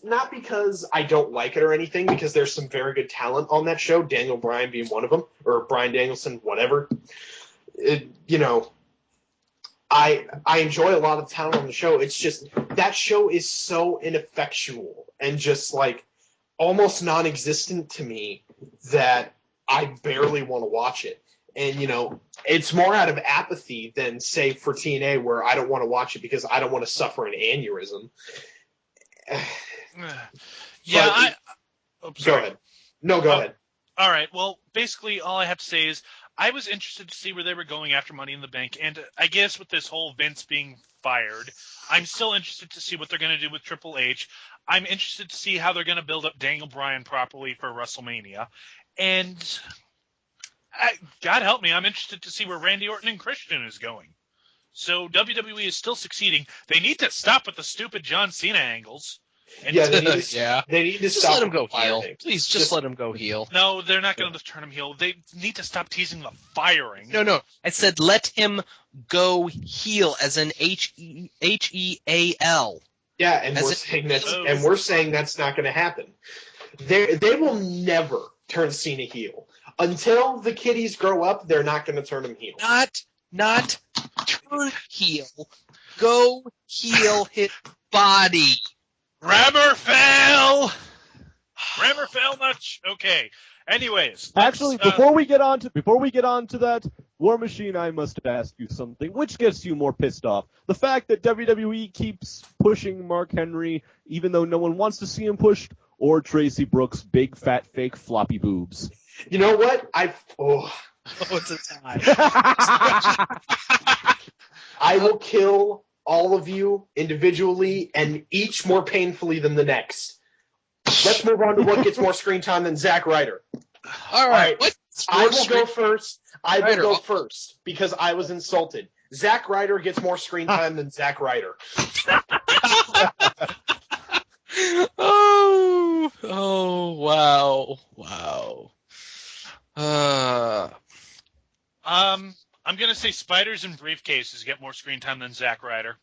not because I don't like it or anything, because there's some very good talent on that show, Daniel Bryan being one of them, or Bryan Danielson, whatever. I enjoy a lot of the talent on the show. It's just that show is so ineffectual and just like almost non-existent to me that I barely want to watch it. And, it's more out of apathy than, say, for TNA, where I don't want to watch it because I don't want to suffer an aneurysm. Yeah, Go ahead. No, go ahead. All right. Well, basically, all I have to say is I was interested to see where they were going after Money in the Bank, and I guess with this whole Vince being fired, I'm still interested to see what they're going to do with Triple H. I'm interested to see how they're going to build up Daniel Bryan properly for WrestleMania, and God help me, I'm interested to see where Randy Orton and Christian is going. So WWE is still succeeding. They need to stop with the stupid John Cena angles. And They need to just stop let him go heel. firing. Please, just let him go heel. No, they're not going to turn him heel. They need to stop teasing the firing. No. I said let him go heel, as in HEAL. Yeah, and we're saying that's not going to happen. They will never turn Cena heel. Until the kiddies grow up, they're not going to turn him heel. Not turn heel. Go heel, hit body. Rammer fell much. Okay. Anyways, actually, before we get on to that, War Machine, I must ask you something. Which gets you more pissed off? The fact that WWE keeps pushing Mark Henry, even though no one wants to see him pushed, or Tracy Brooks' big fat fake floppy boobs? You know what? It's a tie. I will kill all of you individually and each more painfully than the next. Let's move on to what gets more screen time than Zack Ryder. All right. What? I will go first. I will Ryder. go first because I was insulted. Zack Ryder gets more screen time than Zack Ryder. Wow. I'm gonna say spiders and briefcases get more screen time than Zack Ryder.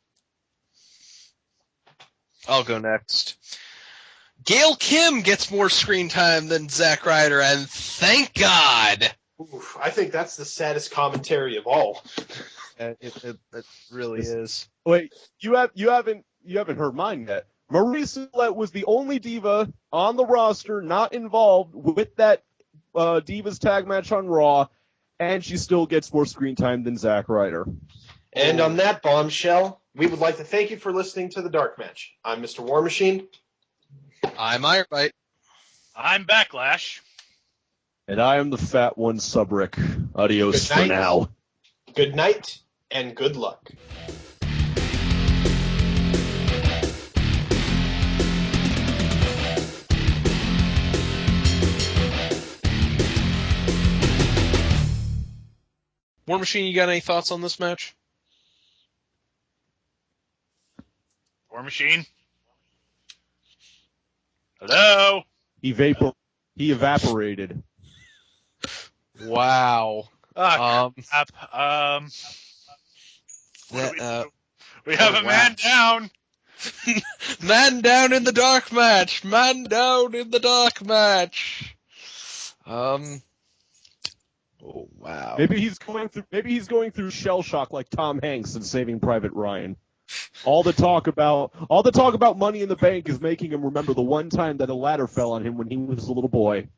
I'll go next. Gail Kim gets more screen time than Zack Ryder, and thank God. Oof, I think that's the saddest commentary of all. It really is. Wait, you haven't heard mine yet. Marie Sulet was the only diva on the roster not involved with that Divas tag match on Raw, and she still gets more screen time than Zack Ryder. And on that bombshell, we would like to thank you for listening to the Dark Match. I'm Mr. War Machine. I'm Iron Bite. I'm Backlash. And I am the fat one, Subrick. Adios Good for night. now. Good night and good luck. War Machine, you got any thoughts on this match? War Machine. Hello. He evaporated. Wow. Crap. We have a man down. Man down in the dark match. Man down in the dark match. Oh wow. Maybe he's going through shell shock like Tom Hanks in Saving Private Ryan. All the talk about Money in the Bank is making him remember the one time that a ladder fell on him when he was a little boy.